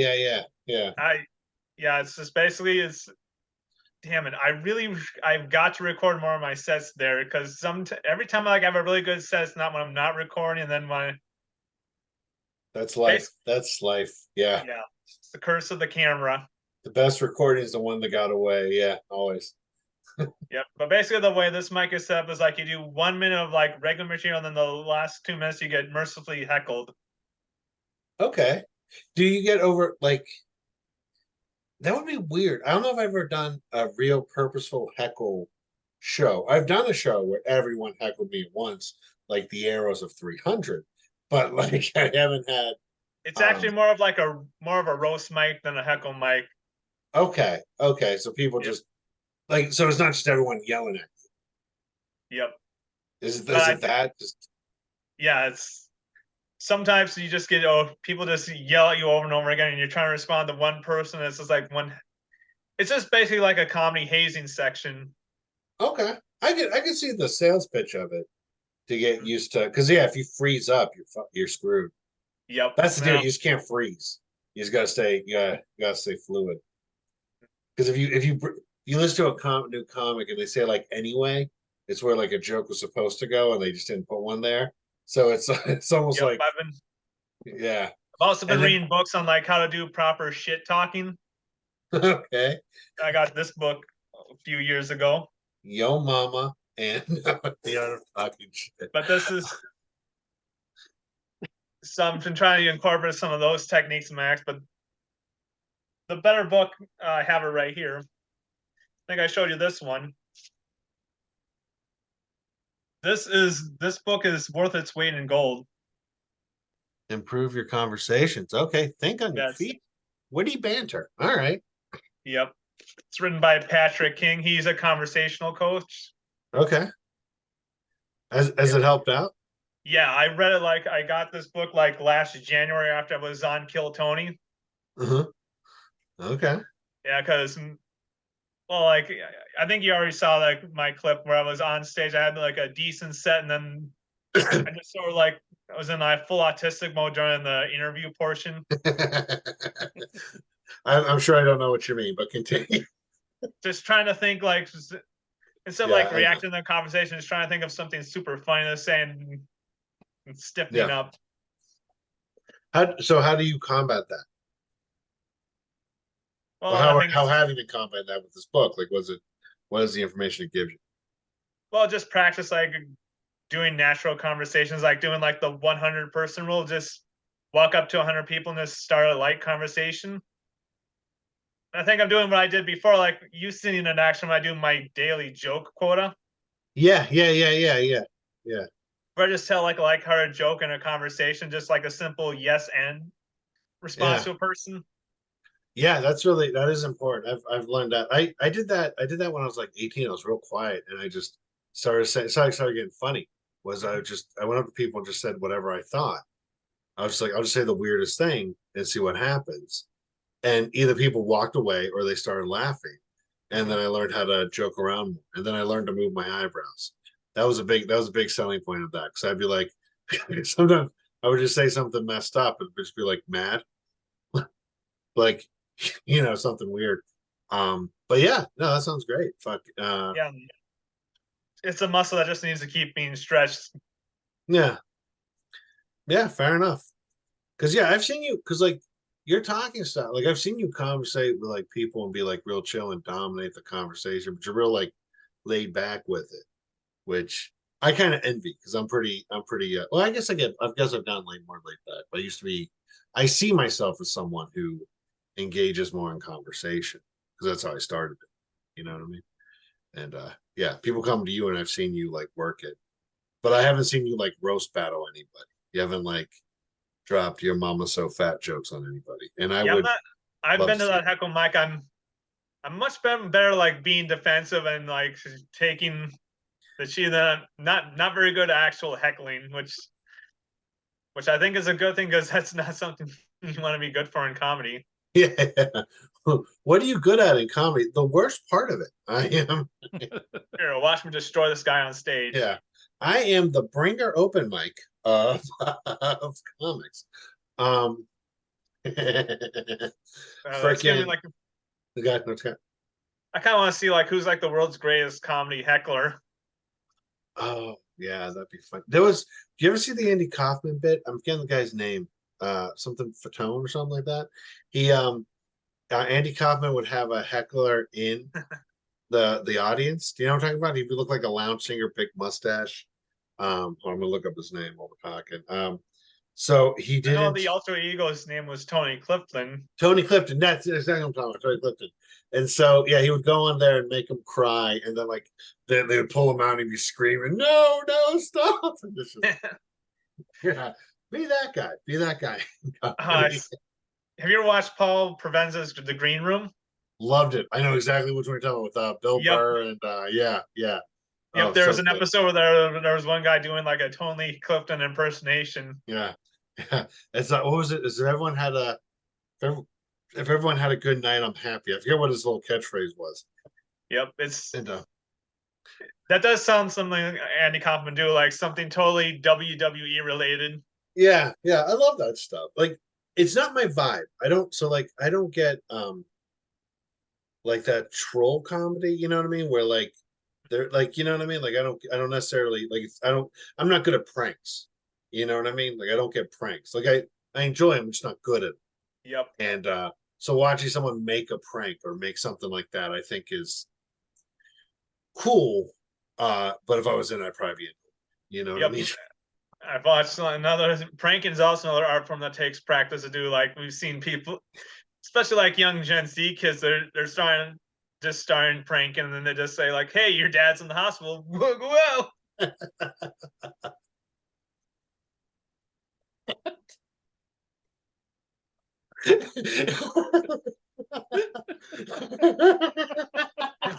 It's just basically damn it. I've got to record more of my sets there because every time I have a really good set, it's not when I'm not recording, and then when That's life. That's life. Yeah. It's the curse of the camera. The best recording is the one that got away. Yeah, always. Yep. But basically the way this mic is set up is like you do 1 minute of like regular material, and then the last 2 minutes you get mercifully heckled. Okay. Do you get over like that would be weird. I don't know if I've ever done a real purposeful heckle show. I've done a show where everyone heckled me once, like the Arrows of 300, but like I haven't had. It's actually more of a roast mic than a heckle mic. Okay. So people just like so it's not just everyone yelling at you. Yep. Is it that just Yeah, it's sometimes you just get people just yell at you over and over again, and you're trying to respond to one person. It's just like one. It's just basically like a comedy hazing section. Okay, I can see the sales pitch of it to get used to, because yeah, if you freeze up, you're screwed. Yep. That's the deal. You just can't freeze. You just gotta stay fluid. Because if you listen to a new comic and they say like anyway, it's where like a joke was supposed to go and they just didn't put one there. So it's almost like yeah. I've also been And then- reading books on like how to do proper shit talking. Okay. I got this book a few years ago. Yo mama and the other fucking shit. But this is I've been trying to incorporate some of those techniques in my acts, but the better book, I have it right here. I think I showed you this one. This book is worth its weight in gold. Improve your conversations. Okay, think on your Yes. feet. Witty banter. All right. Yep. It's written by Patrick King. He's a conversational coach. Okay. Has it helped out? Yeah, I read it like I got this book like last January after I was on Kill Tony. Uh-huh. Okay. Yeah, because well, like I think you already saw like my clip where I was on stage. I had like a decent set, and then I just sort of like I was in like full autistic mode during the interview portion. I'm sure I don't know what you mean, but continue. Just trying to think like instead of Yeah, like I reacting to the conversation, just trying to think of something super funny to say and stiffening up. How do you combat that? Well, Or I think, how have you been combating that with this book? Like, what is the information it gives you? well, just practice like doing natural conversations, like doing like the 100 person rule. Just walk up to 100 people and just start a light conversation. I think I'm doing what I did before, like you sitting in action when I do my daily joke quota. Yeah. Where I just tell like a lighthearted joke in a conversation, just like a simple yes and response to a person. Yeah, that is important. I've learned that. I did that when I was like 18. I was real quiet and I just started saying, so I started getting funny. I went up to people and just said whatever I thought. I was just like, I'll just say the weirdest thing and see what happens. And either people walked away or they started laughing. And then I learned how to joke around more. And then I learned to move my eyebrows. That was a big selling point of that. Because I'd be like, sometimes I would just say something messed up and just be like mad. Like, something weird. But yeah, no, that sounds great. Fuck. Yeah. It's a muscle that just needs to keep being stretched. Yeah. Yeah, fair enough. Because yeah, I've seen you because like your talking style, like I've seen you conversate with like people and be like real chill and dominate the conversation, but you're real like laid back with it, which I kind of envy because I'm pretty well, I've gotten like more laid back. But I see myself as someone who engages more in conversation because that's how I started it. You know what I mean? And yeah, people come to you and I've seen you like work it, but I haven't seen you like roast battle anybody. You haven't like dropped your mama so fat jokes on anybody. And I've been to that that. Heckle Mic. I'm much better like being defensive and like taking the cheat. Not very good at actual heckling, which I think is a good thing because that's not something you want to be good for in comedy. Yeah. What are you good at in comedy? The worst part of it, I am. Here, watch me destroy this guy on stage. Yeah. I am the bringer open mic of comics. It's gonna be like the guy. I kind of want to see like who's like the world's greatest comedy heckler. Oh yeah, that'd be fun. Do you ever see the Andy Kaufman bit? I'm forgetting the guy's name. Something Fatone or something like that. He Andy Kaufman would have a heckler in the audience. Do you know what I'm talking about? He would look like a lounge singer, big mustache. I'm gonna look up his name while we're talking. So he did. I know the alter ego's name was Tony Clifton. Tony Clifton. That's exactly what I'm talking about. Tony Clifton. And so yeah, he would go on there and make him cry, and then like they would pull him out and he'd be screaming, "No, stop!" And this is, yeah, be that guy. Be that guy. Have you ever watched Paul Provenza's The Green Room? Loved it. I know exactly which one you're talking about with Bill Burr and yeah. Yep, Oh, there was so an good. episode where there was one guy doing like a Tony Clifton impersonation. Yeah. It's like, what was it? Is everyone had a if everyone had a good night, I'm happy. I forget what his little catchphrase was. Yep, it's And that does sound something Andy Kaufman do, like something totally WWE related. yeah, I love that stuff. Like, it's not my vibe. I don't get like that troll comedy, you know what I mean? Where like they're like, you know what I mean? Like I don't necessarily like I'm not good at pranks. You know what I mean? Like I don't get pranks. Like I enjoy them, I'm just not good at them. Yep. And so watching someone make a prank or make something like that, I think is cool. But if I was in, I'd probably be in. You know what I mean? I've watched another pranking is also another art form that takes practice to do. Like we've seen people, especially like young Gen Z kids, they're starting pranking, and then they just say like, "Hey, your dad's in the hospital." Whoa.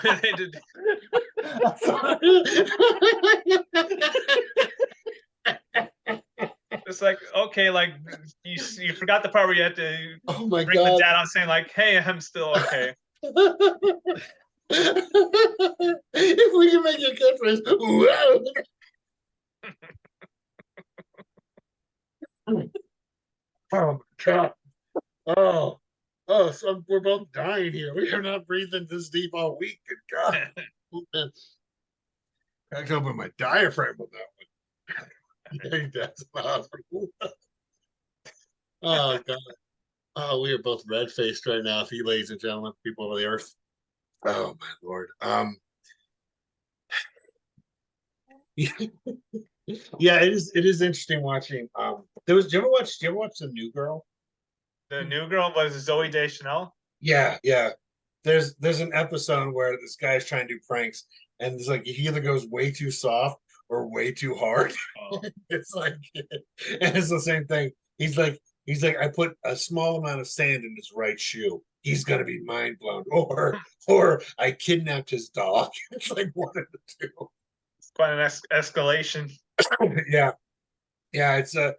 They did. It's like, okay, like you forgot the part where you had to Oh my bring God. the dad on, saying like, "Hey, I'm still okay." If we can make a catchphrase, whoa. Oh my God. So we're both dying here. We are not breathing this deep all week. Good God. Cracked open my diaphragm with that one. That's in the hospital. Oh God. Oh, we are both red faced right now, if you ladies and gentlemen, people of the earth. Oh my Lord. Yeah, it is interesting watching. Do you ever watch The New Girl? The new girl was Zoe Deschanel. Yeah. There's an episode where this guy's trying to do pranks, and it's like he either goes way too soft or way too hard. Oh. It's like, and it's the same thing. He's like, I put a small amount of sand in his right shoe. He's gonna be mind blown. Or I kidnapped his dog. It's like one of the two. It's quite an escalation. Yeah. It's an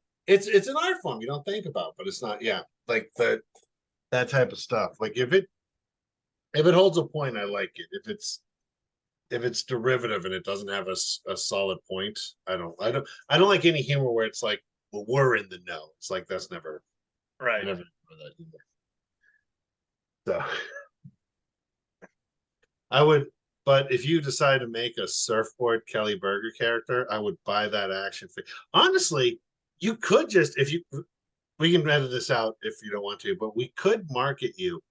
art form you don't think about, but it's not. Yeah, like that type of stuff. Like if it holds a point, I like it. If it's derivative and it doesn't have a solid point, I don't like any humor where it's like, well, we're in the know. It's like that's never Right. never that humor. So I would, but if you decide to make a surfboard Kelly Berger character, I would buy that action figure. Honestly, you could just we can edit this out if you don't want to, but we could market you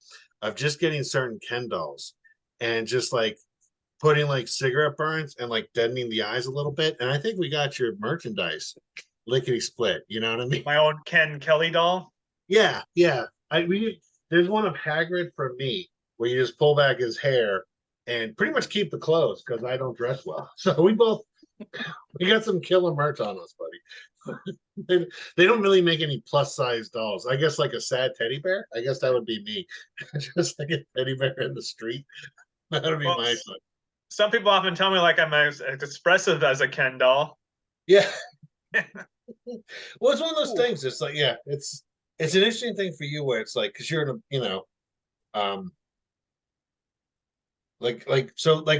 of just getting certain Ken dolls and just like putting like cigarette burns and like deadening the eyes a little bit. And I think we got your merchandise lickety split. You know what I mean? My own Ken Kelly doll. Yeah. There's one of Hagrid for me where you just pull back his hair and pretty much keep the clothes because I don't dress well. So we got some killer merch on us, buddy. They don't really make any plus size dolls. I guess like a sad teddy bear. I guess that would be me. Just like a teddy bear in the street. That would be my son. Some people often tell me like I'm as expressive as a Ken doll. Yeah. Well, it's one of those things. It's like, yeah, it's an interesting thing for you where it's like, because you're in a, like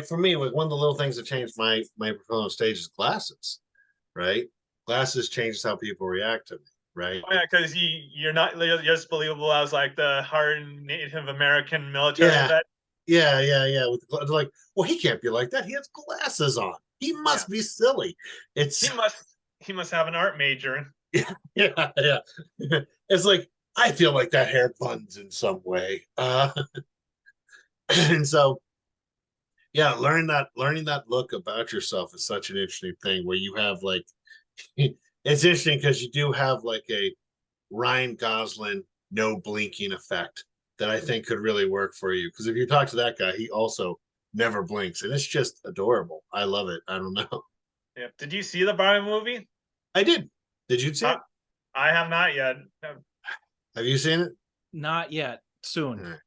for me, like one of the little things that changed my persona on stage is glasses, right? Glasses changes how people react to me, right? Oh, yeah, because you're not just believable as like the hard Native American military vet. Yeah. They're like, well, he can't be like that. He has glasses on. He must be silly. He must have an art major. Yeah. It's like I feel like that hair buns in some way. And so yeah, learning that look about yourself is such an interesting thing where you have like it's interesting because you do have like a Ryan Gosling no blinking effect that I think could really work for you. Because if you talk to that guy, he also never blinks, and it's just adorable. I love it. I don't know. Yeah. Did you see the Barbie movie? I did. Did you see it? I have not yet. Have you seen it? Not yet. Soon.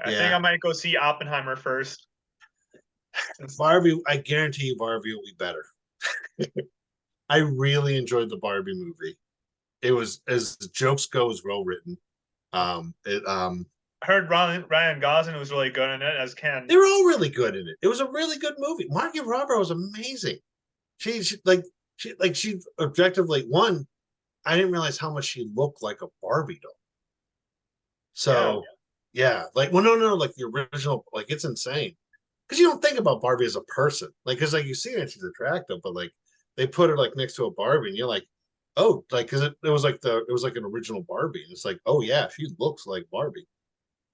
I think I might go see Oppenheimer first. Barbie, I guarantee you Barbie will be better. I really enjoyed the Barbie movie. it was, as the jokes go, was well written. It I heard Ryan Gosling was really good in it as Ken. They were all really good in it. It was a really good movie. Margaret Robbie was amazing. She objectively, one, I didn't realize how much she looked like a Barbie doll. So yeah, like, well, no, like the original, like, it's insane because you don't think about Barbie as a person, like, because like you see her and she's attractive, but like they put her like next to a Barbie and you're like, oh, like, because it was like an original Barbie, and it's like, oh yeah, she looks like Barbie.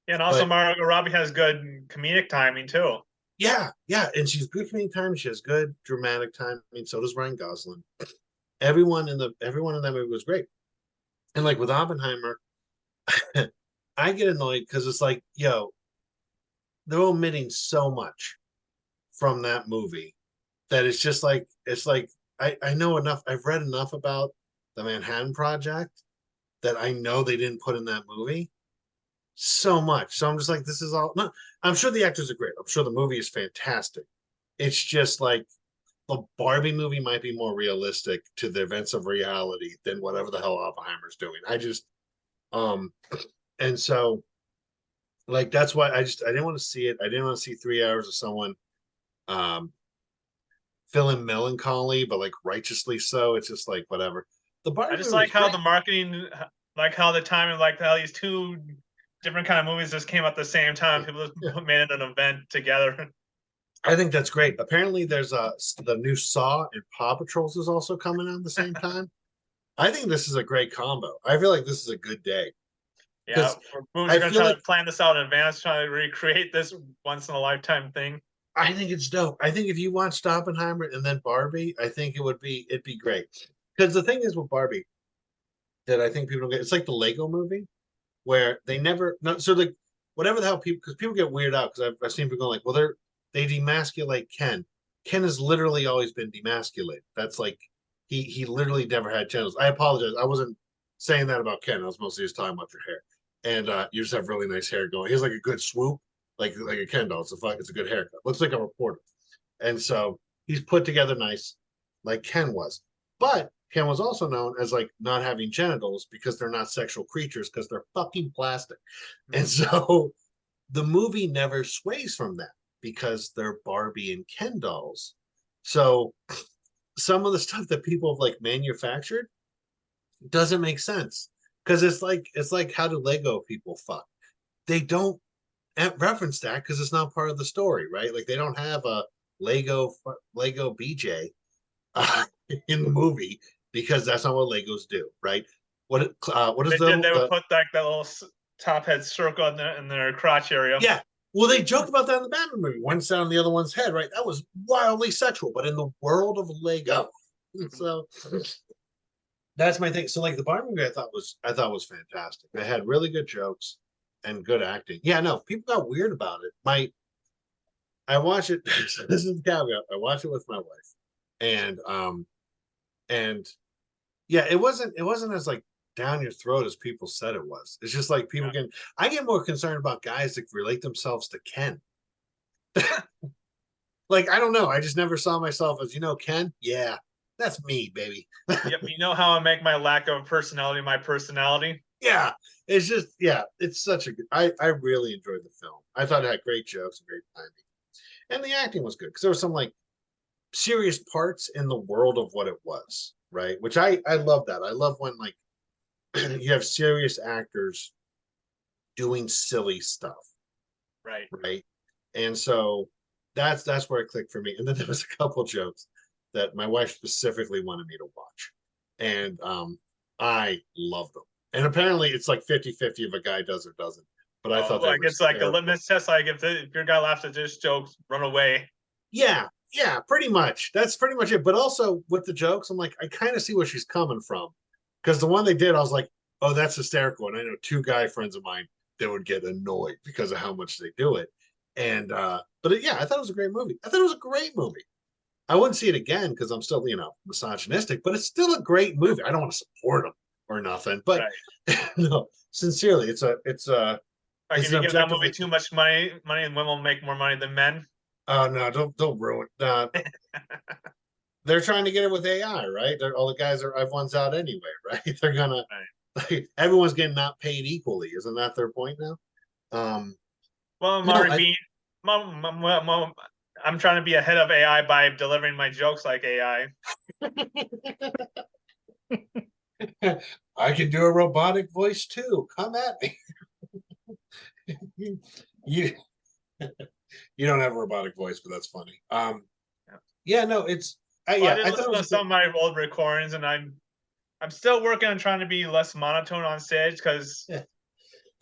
Yeah, and also But Margot Robbie has good comedic timing too. yeah, and she's good comedic timing. She has good dramatic timing. So does Ryan Gosling. Everyone in that movie was great. And like with Oppenheimer, I get annoyed because it's like, yo, they're omitting so much from that movie that it's just like, I know enough. I've read enough about the Manhattan Project that I know they didn't put in that movie so much. So I'm just like, this is all. No, I'm sure the actors are great. I'm sure the movie is fantastic. It's just like the Barbie movie might be more realistic to the events of reality than whatever the hell Oppenheimer's doing. I just, and so, like, that's why I didn't want to see it. I didn't want to see 3 hours of someone um feeling melancholy, but like righteously so. It's just like whatever. The Barbie I just movie like was how great. the marketing, like how the timing, like how these two different kind of movies just came out at the same time. People just made it an event together. I think that's great. Apparently, there's the new Saw and Paw Patrols is also coming out at the same time. I think this is a great combo. I feel like this is a good day Yeah, because movies I are going to feel try like to plan this out in advance, trying to recreate this once in a lifetime thing. I think it's dope. I think if you watched Oppenheimer and then Barbie, I think it'd be great. Because the thing is with Barbie that I think people don't get, it's like the Lego movie where they never no so like whatever the hell people, because people get weirded out because I've seen people going like, well, they demasculate Ken. Ken has literally always been demasculated. That's like he literally never had genitals. I apologize. I wasn't saying that about Ken. I was mostly just talking about your hair. And you just have really nice hair going. He has like a good swoop, like a Ken doll. It's a good haircut. Looks like a reporter. And so he's put together nice, like Ken was. But Ken was also known as like not having genitals because they're not sexual creatures because they're fucking plastic. And so the movie never sways from that because they're Barbie and Ken dolls. So some of the stuff that people have like manufactured doesn't make sense because it's like how do Lego people fuck? They don't reference that because it's not part of the story, right? Like they don't have a Lego BJ in the movie because that's not what Legos do, right? What is They would put like that little top head circle in their crotch area. Yeah. Well, they joke about that in the Batman movie. One's on the other one's head, right? That was wildly sexual, but in the world of Lego. So that's my thing. So like the Barbie movie, I thought was fantastic. They had really good jokes and good acting. Yeah, no, people got weird about it. I watch it. This is the caveat. I watch it with my wife, and yeah, it wasn't as like down your throat as people said it was. It's just like people I get more concerned about guys that relate themselves to Ken. Like, I don't know. I just never saw myself as, Ken. Yeah, that's me, baby. Yep, you know how I make my lack of personality my personality. Yeah, it's just, yeah, it's such a good. I really enjoyed the film. I thought it had great jokes and great timing, and the acting was good because there was some like serious parts in the world of what it was, right? Which I love that. I love when like you have serious actors doing silly stuff, Right. And so that's where it clicked for me. And then there was a couple jokes that my wife specifically wanted me to watch, and I loved them. And apparently it's like 50-50 if a guy does or doesn't. But I thought like it's like a litmus test. Like if your guy laughs at this joke, run away. Yeah, pretty much. That's pretty much it. But also with the jokes, I'm like, I kind of see where she's coming from. Because the one they did, I was like, oh, that's hysterical. And I know two guy friends of mine that would get annoyed because of how much they do it. And yeah, I thought it was a great movie. I thought it was a great movie. I wouldn't see it again because I'm still, misogynistic, but it's still a great movie. I don't want to support them or nothing, but no, sincerely, it's like if you give that movie too much money, and women will make more money than men. Oh no, don't ruin that. they're trying to get it with AI, right? All the guys are everyone's out anyway, right? They're gonna like, everyone's getting not paid equally. Isn't that their point now? Well, I'm No, already being. I'm trying to be ahead of AI by delivering my jokes like AI. I can do a robotic voice too. Come at me. you you don't have a robotic voice, but that's funny. Yeah, no, it's Well, yeah, I did I thought listen it to was some of my old recordings, and I'm still working on trying to be less monotone on stage because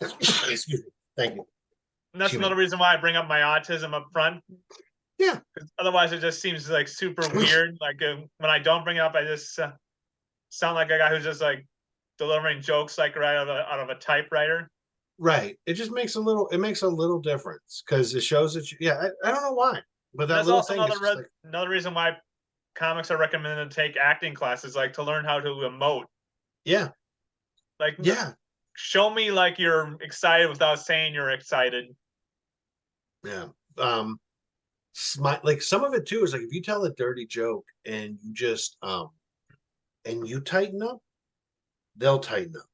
excuse me. Thank you. that's another reason why I bring up my autism up front. Yeah. Otherwise, it just seems like super weird. Like when I don't bring it up, I just sound like a guy who's just like delivering jokes like right out of a typewriter. Right. It just makes it makes a little difference because it shows that I don't know why, but that That's little also thing is just like, another reason why comics are recommended to take acting classes, like to learn how to emote. yeah, Like, yeah, show me like you're excited without saying you're excited. yeah. Like some of it too is like if you tell a dirty joke and you just and you tighten up, they'll tighten up.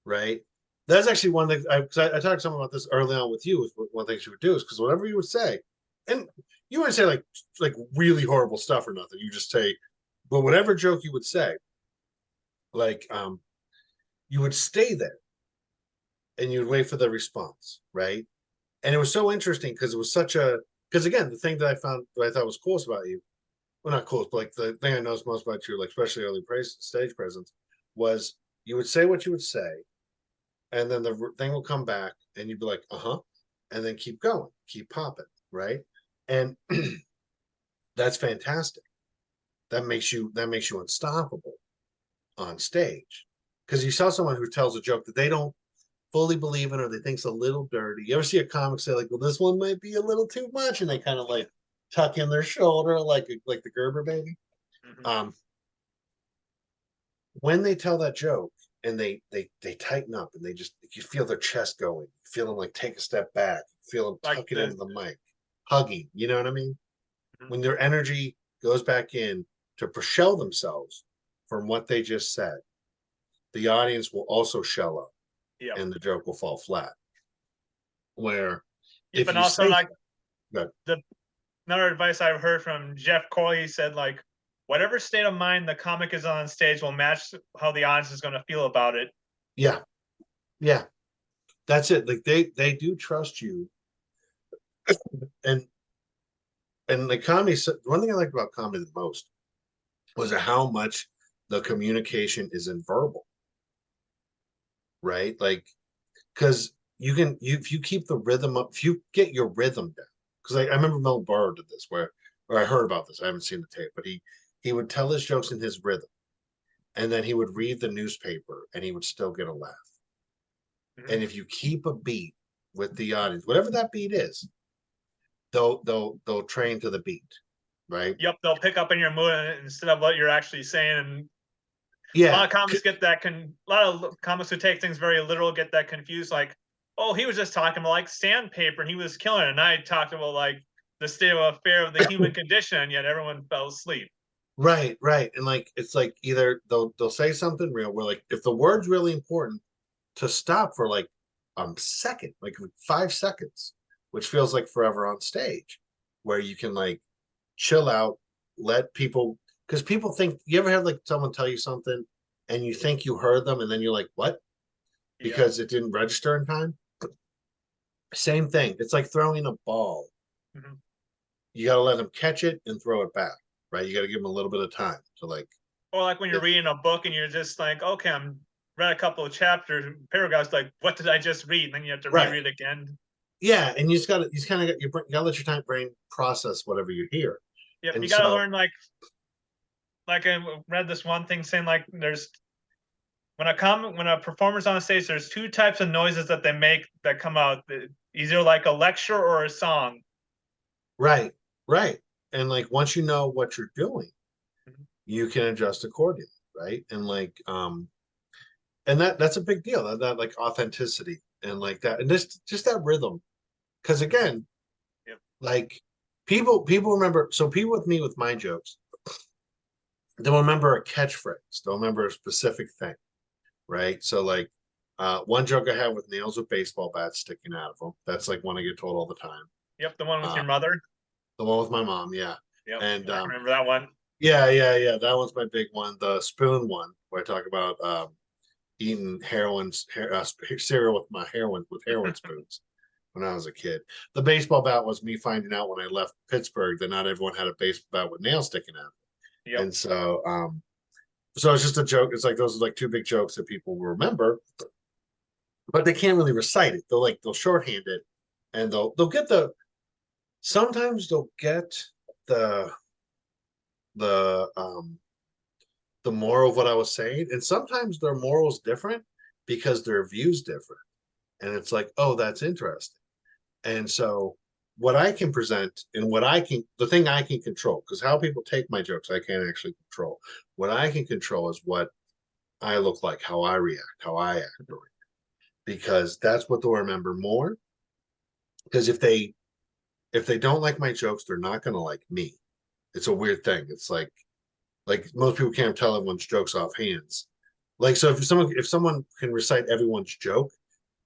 Right. That's actually one thing I talked to someone about this early on with you. Was one thing she would do is because whatever you would say, and you wouldn't say like really horrible stuff or nothing. You just say, but whatever joke you would say, like you would stay there and you'd wait for the response, right? And it was so interesting because it was because again, the thing that I found that I thought was coolest about you, well, not coolest, but like the thing I noticed most about you, like especially early stage presence, was you would say what you would say, and then the thing will come back, and you'd be like, and then keep going, keep popping, right? And that's fantastic. That makes you unstoppable on stage because you saw someone who tells a joke that they don't fully believe in or they think's a little dirty. You ever see a comic say like, "Well, this one might be a little too much," and they kind of like tuck in their shoulder like the Gerber baby. Mm-hmm. When they tell that joke and they tighten up and they just you feel their chest going, you feel them like take a step back, you feel them Like tuck it into the mic, hugging. You know what I mean? Mm-hmm. When their energy goes back in to shell themselves from what they just said, the audience will also shell up. Yep. And the joke will fall flat. Where if and also like another advice I've heard from Jeff Corley said like whatever state of mind the comic is on stage will match how the audience is going to feel about it. Yeah. That's it. Like they do trust you. and the comedy, one thing I liked about comedy the most was how much the communication is in verbal. Right? Like because if you keep the rhythm up, if you get your rhythm down, because I remember Mel Burr did this or I heard about this. I haven't seen the tape, but he would tell his jokes in his rhythm, and then he would read the newspaper, and he would still get a laugh. Mm-hmm. And if you keep a beat with the audience, whatever that beat is, they'll train to the beat, right? Yep, they'll pick up in your mood instead of what you're actually saying. And yeah, a lot of comics get that. A lot of comics who take things very literal get that confused. Like, oh, he was just talking about like sandpaper, and he was killing it. And I talked about like the state of affair of the human condition, and yet everyone fell asleep. Right. And like it's like either they'll say something real where like if the word's really important, to stop for like a second, like 5 seconds, which feels like forever on stage, where you can like chill out, let people, because people think, you ever had like someone tell you something and you think you heard them and then you're like, what? Because it didn't register in time. Same thing. It's like throwing a ball. Mm-hmm. You got to let them catch it and throw it back, right? You got to give them a little bit of time to like. Or like when you're reading a book and you're just like, okay, I'm read a couple of chapters, paragraphs, like, what did I just read? And then you have to reread again. Yeah, and you gotta let your brain process whatever you hear. Yeah, you gotta learn like I read this one thing saying like there's when a performer's on stage, there's 2 types of noises that they make that come out, either like a lecture or a song. Right. And like once you know what you're doing, mm-hmm. you can adjust accordingly, right? And like and that's a big deal. That like authenticity and like that, and just that rhythm. Because again, like people remember. So people with me with my jokes, they'll remember a catchphrase. They'll remember a specific thing, right? So like, one joke I had with nails with baseball bats sticking out of them. That's like one I get told all the time. Yep, the one with Uh, your mother. The one with my mom, yeah. Yep, And I can remember that one. yeah. That one's my big one. The spoon one, where I talk about eating cereal with heroin spoons when I was a kid. The baseball bat was me finding out when I left Pittsburgh that not everyone had a baseball bat with nails sticking out. Yep. And so it's just a joke. It's like those are like two big jokes that people will remember, but they can't really recite it. They'll shorthand it, and they'll get sometimes they'll get the the moral of what I was saying, and sometimes their moral's different because their view's different, and it's like, oh, that's interesting. And so what I can present and the thing I can control, because how people take my jokes I can't actually control. What I can control is what I look like, how I react, how I act, because that's what they'll remember more. Because if they don't like my jokes, they're not going to like me. It's a weird thing. It's like most people can't tell everyone's jokes off hands. Like, so if someone can recite everyone's joke,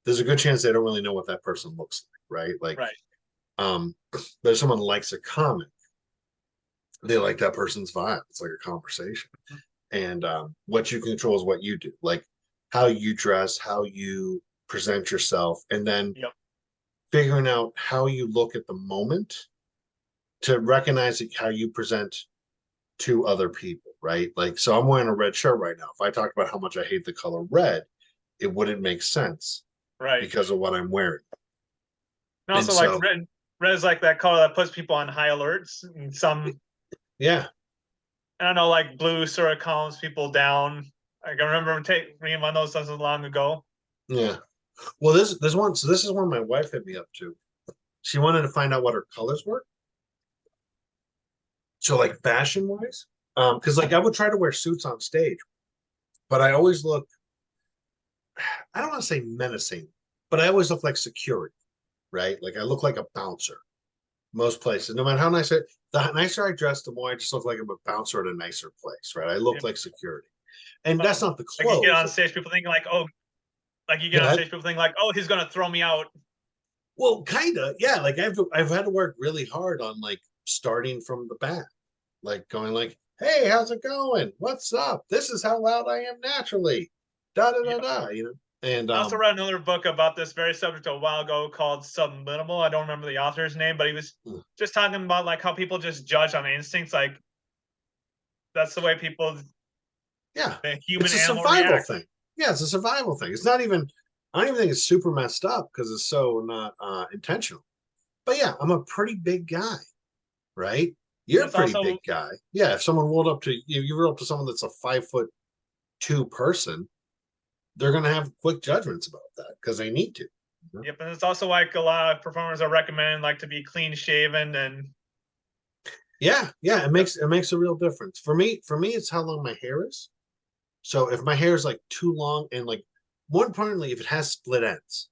there's a good chance they don't really know what that person looks like, right? Like, Right. But if someone likes a comic, they like that person's vibe. It's like a conversation. And what you control is what you do, like how you dress, how you present yourself, and then Yep. figuring out how you look at the moment to recognize how you present to other people, right? Like, so I'm wearing a red shirt right now. If I talk about how much I hate the color red, it wouldn't make sense Right. because of what I'm wearing. And also, And like so, red is like that color that puts people on high alerts, and some, yeah, I don't know, like blue sort of calms people down. Like I remember reading one of those not so long ago. yeah. Well, this is one my wife hit me up to. She wanted to find out what her colors were. So like fashion wise, because like I would try to wear suits on stage, but I always look, I don't want to say menacing, but I always look like security, right? Like I look like a bouncer most places. No matter how nice the nicer I dress, the more I just look like I'm a bouncer at a nicer place, right? I look Yep. like security. And that's not the Like you get on clothes. stage, people think like, oh, he's gonna throw me out. Well, kind of, yeah. Like I've had to work really hard on like starting from the back, like going like, "Hey, how's it going? What's up? This is how loud I am naturally." Da da da da. You know. And I also read another book about this very subject a while ago called Subliminal. I don't remember the author's name, but he was just talking about like how people just judge on instincts. Like that's the way people, yeah, the human it's a animal survival react. thing. Yeah, it's a survival thing. It's not even. I don't even think it's super messed up because it's so not intentional. But yeah, I'm a pretty big guy, right? You're a It's pretty also big guy. Yeah, if someone rolled up to you roll up to someone that's a 5'2" person, they're gonna have quick judgments about that because they need to. Yep, and it's also like a lot of performers are recommending like to be clean shaven and Yeah, it makes a real difference. For me, it's how long my hair is. So if my hair is like too long and like more importantly, if it has split ends.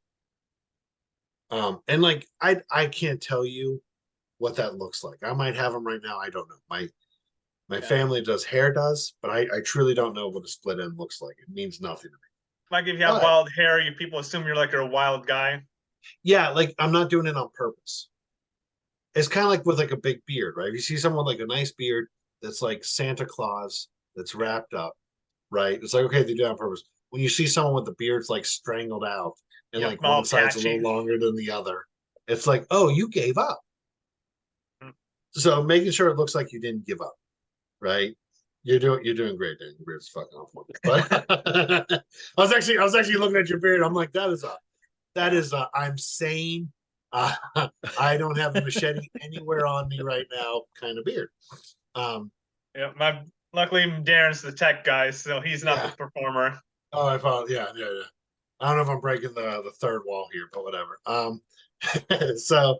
And like I can't tell you what that looks like. I might have them right now. I don't know. My family does but I truly don't know what a split end looks like. It means nothing to me. like if you have But wild hair, people assume you're like a wild guy. yeah, like I'm not doing it on purpose. It's kind of like with like a big beard, right? If you see someone like a nice beard that's like Santa Claus that's wrapped up, right? It's like, okay, they do it on purpose. When you see someone with the beard's like strangled out and Yep, like all one side's a patchy. little longer than the other, it's like, oh, you gave up. Mm. So making sure it looks like you didn't give up, right? You're doing great, Dan. Your beard's fucking off. But I was actually looking at your beard. I'm like, that is I'm sane. I don't have a machete anywhere on me right now kind of beard. Yeah, luckily Darren's the tech guy, so he's not the performer. Oh, I found, yeah. I don't know if I'm breaking the third wall here, but whatever. So,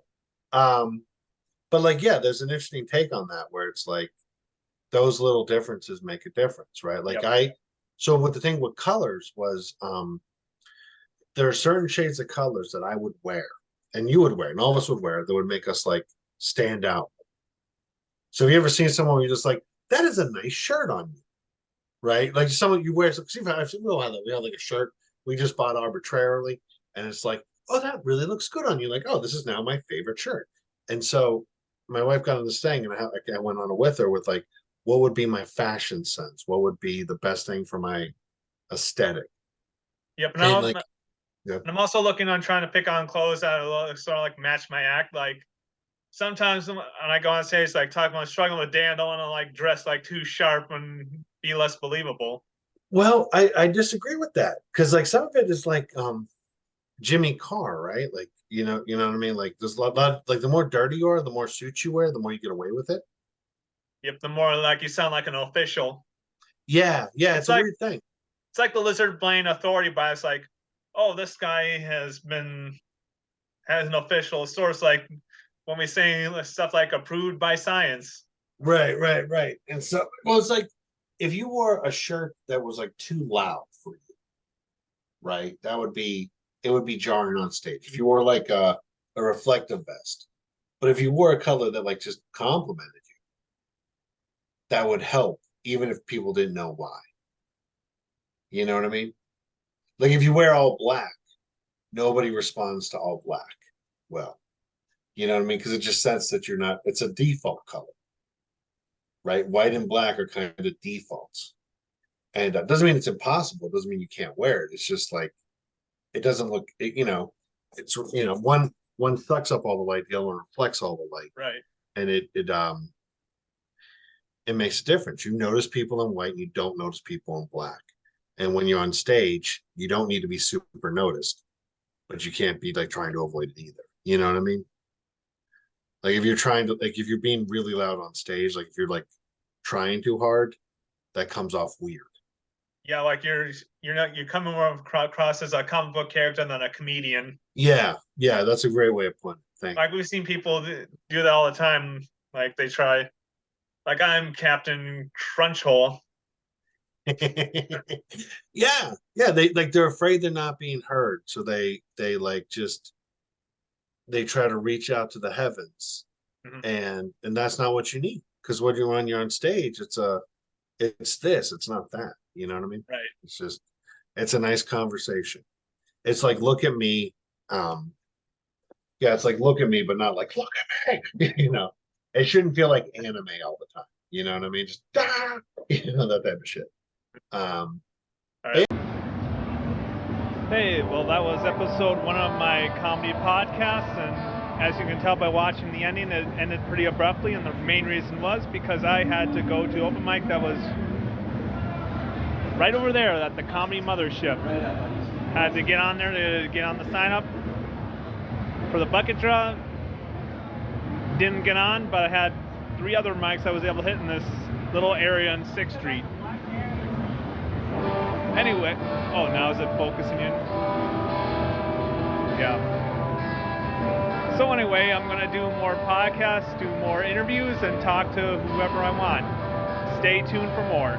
but like, yeah, there's an interesting take on that where it's like those little differences make a difference, right? Like so what the thing with colors was, there are certain shades of colors that I would wear and you would wear and all of us would wear that would make us like stand out So have you ever seen someone where you're just like, that is a nice shirt on you, right? Like someone you wear, we all have that. We have like a shirt we just bought arbitrarily, and it's like, oh, that really looks good on you. Like, oh, this is now my favorite shirt. And so my wife got on this thing, and I went on it with her with like, what would be my fashion sense? What would be the best thing for my aesthetic? Yep. And like, yeah. And I'm also looking on trying to pick on clothes that sort of like match my act. Like sometimes when I go on stage, like talking about struggling with Dan, I don't want to like dress like too sharp and be less believable. Well, I disagree with that, because like some of it is like Jimmy Carr, right? Like you know what I mean. Like there's a lot like the more dirty you are, the more suits you wear, the more you get away with it. Yep, the more like you sound like an official. Yeah, it's a like, weird thing. It's like the lizard brain authority bias. Like, oh, this guy has an official source. Like when we say stuff like approved by science. Right. And so, well, it's like if you wore a shirt that was like too loud for you, right? It would be jarring on stage. If you wore like a reflective vest, but if you wore a color that like just complimented you, that would help, even if people didn't know why. You know what I mean? Like if you wear all black, nobody responds to all black. Well, you know what I mean? Because it just sense that you're not, it's a default color, right? White and black are kind of defaults. And doesn't mean it's impossible. It doesn't mean you can't wear it. It's just like, it doesn't look, it's, one sucks up all the light, the other one reflects all the light. Right. And it makes a difference. You notice people in white, and you don't notice people in black. And when you're on stage, you don't need to be super noticed, but you can't be like trying to avoid it either. You know what I mean? Like if you're trying to, like if you're being really loud on stage, like if you're like trying too hard, that comes off weird. Yeah, like you're coming more across as a comic book character than a comedian. Yeah, that's a great way of putting it. Thank you. Like we've seen people do that all the time. Like they try, like I'm Captain Crunchhole. yeah, they're afraid they're not being heard, so they like just they try to reach out to the heavens, and that's not what you need, because when you're on stage, it's not that. You know what I mean? Right. It's a nice conversation. It's like, look at me. It's like, look at me, but not like, look at me. It shouldn't feel like anime all the time. You know what I mean? Just, that type of shit. Right. Hey, well, that was episode 1 of my comedy podcast, and as you can tell by watching the ending, it ended pretty abruptly, and the main reason was because I had to go to open mic that was right over there at the Comedy Mothership. Had to get on there to get on the sign up for the bucket draw. Didn't get on, but I had 3 other mics I was able to hit in this little area on 6th Street. Anyway, now is it focusing in? Yeah. So anyway, I'm gonna do more podcasts, do more interviews, and talk to whoever I want. Stay tuned for more.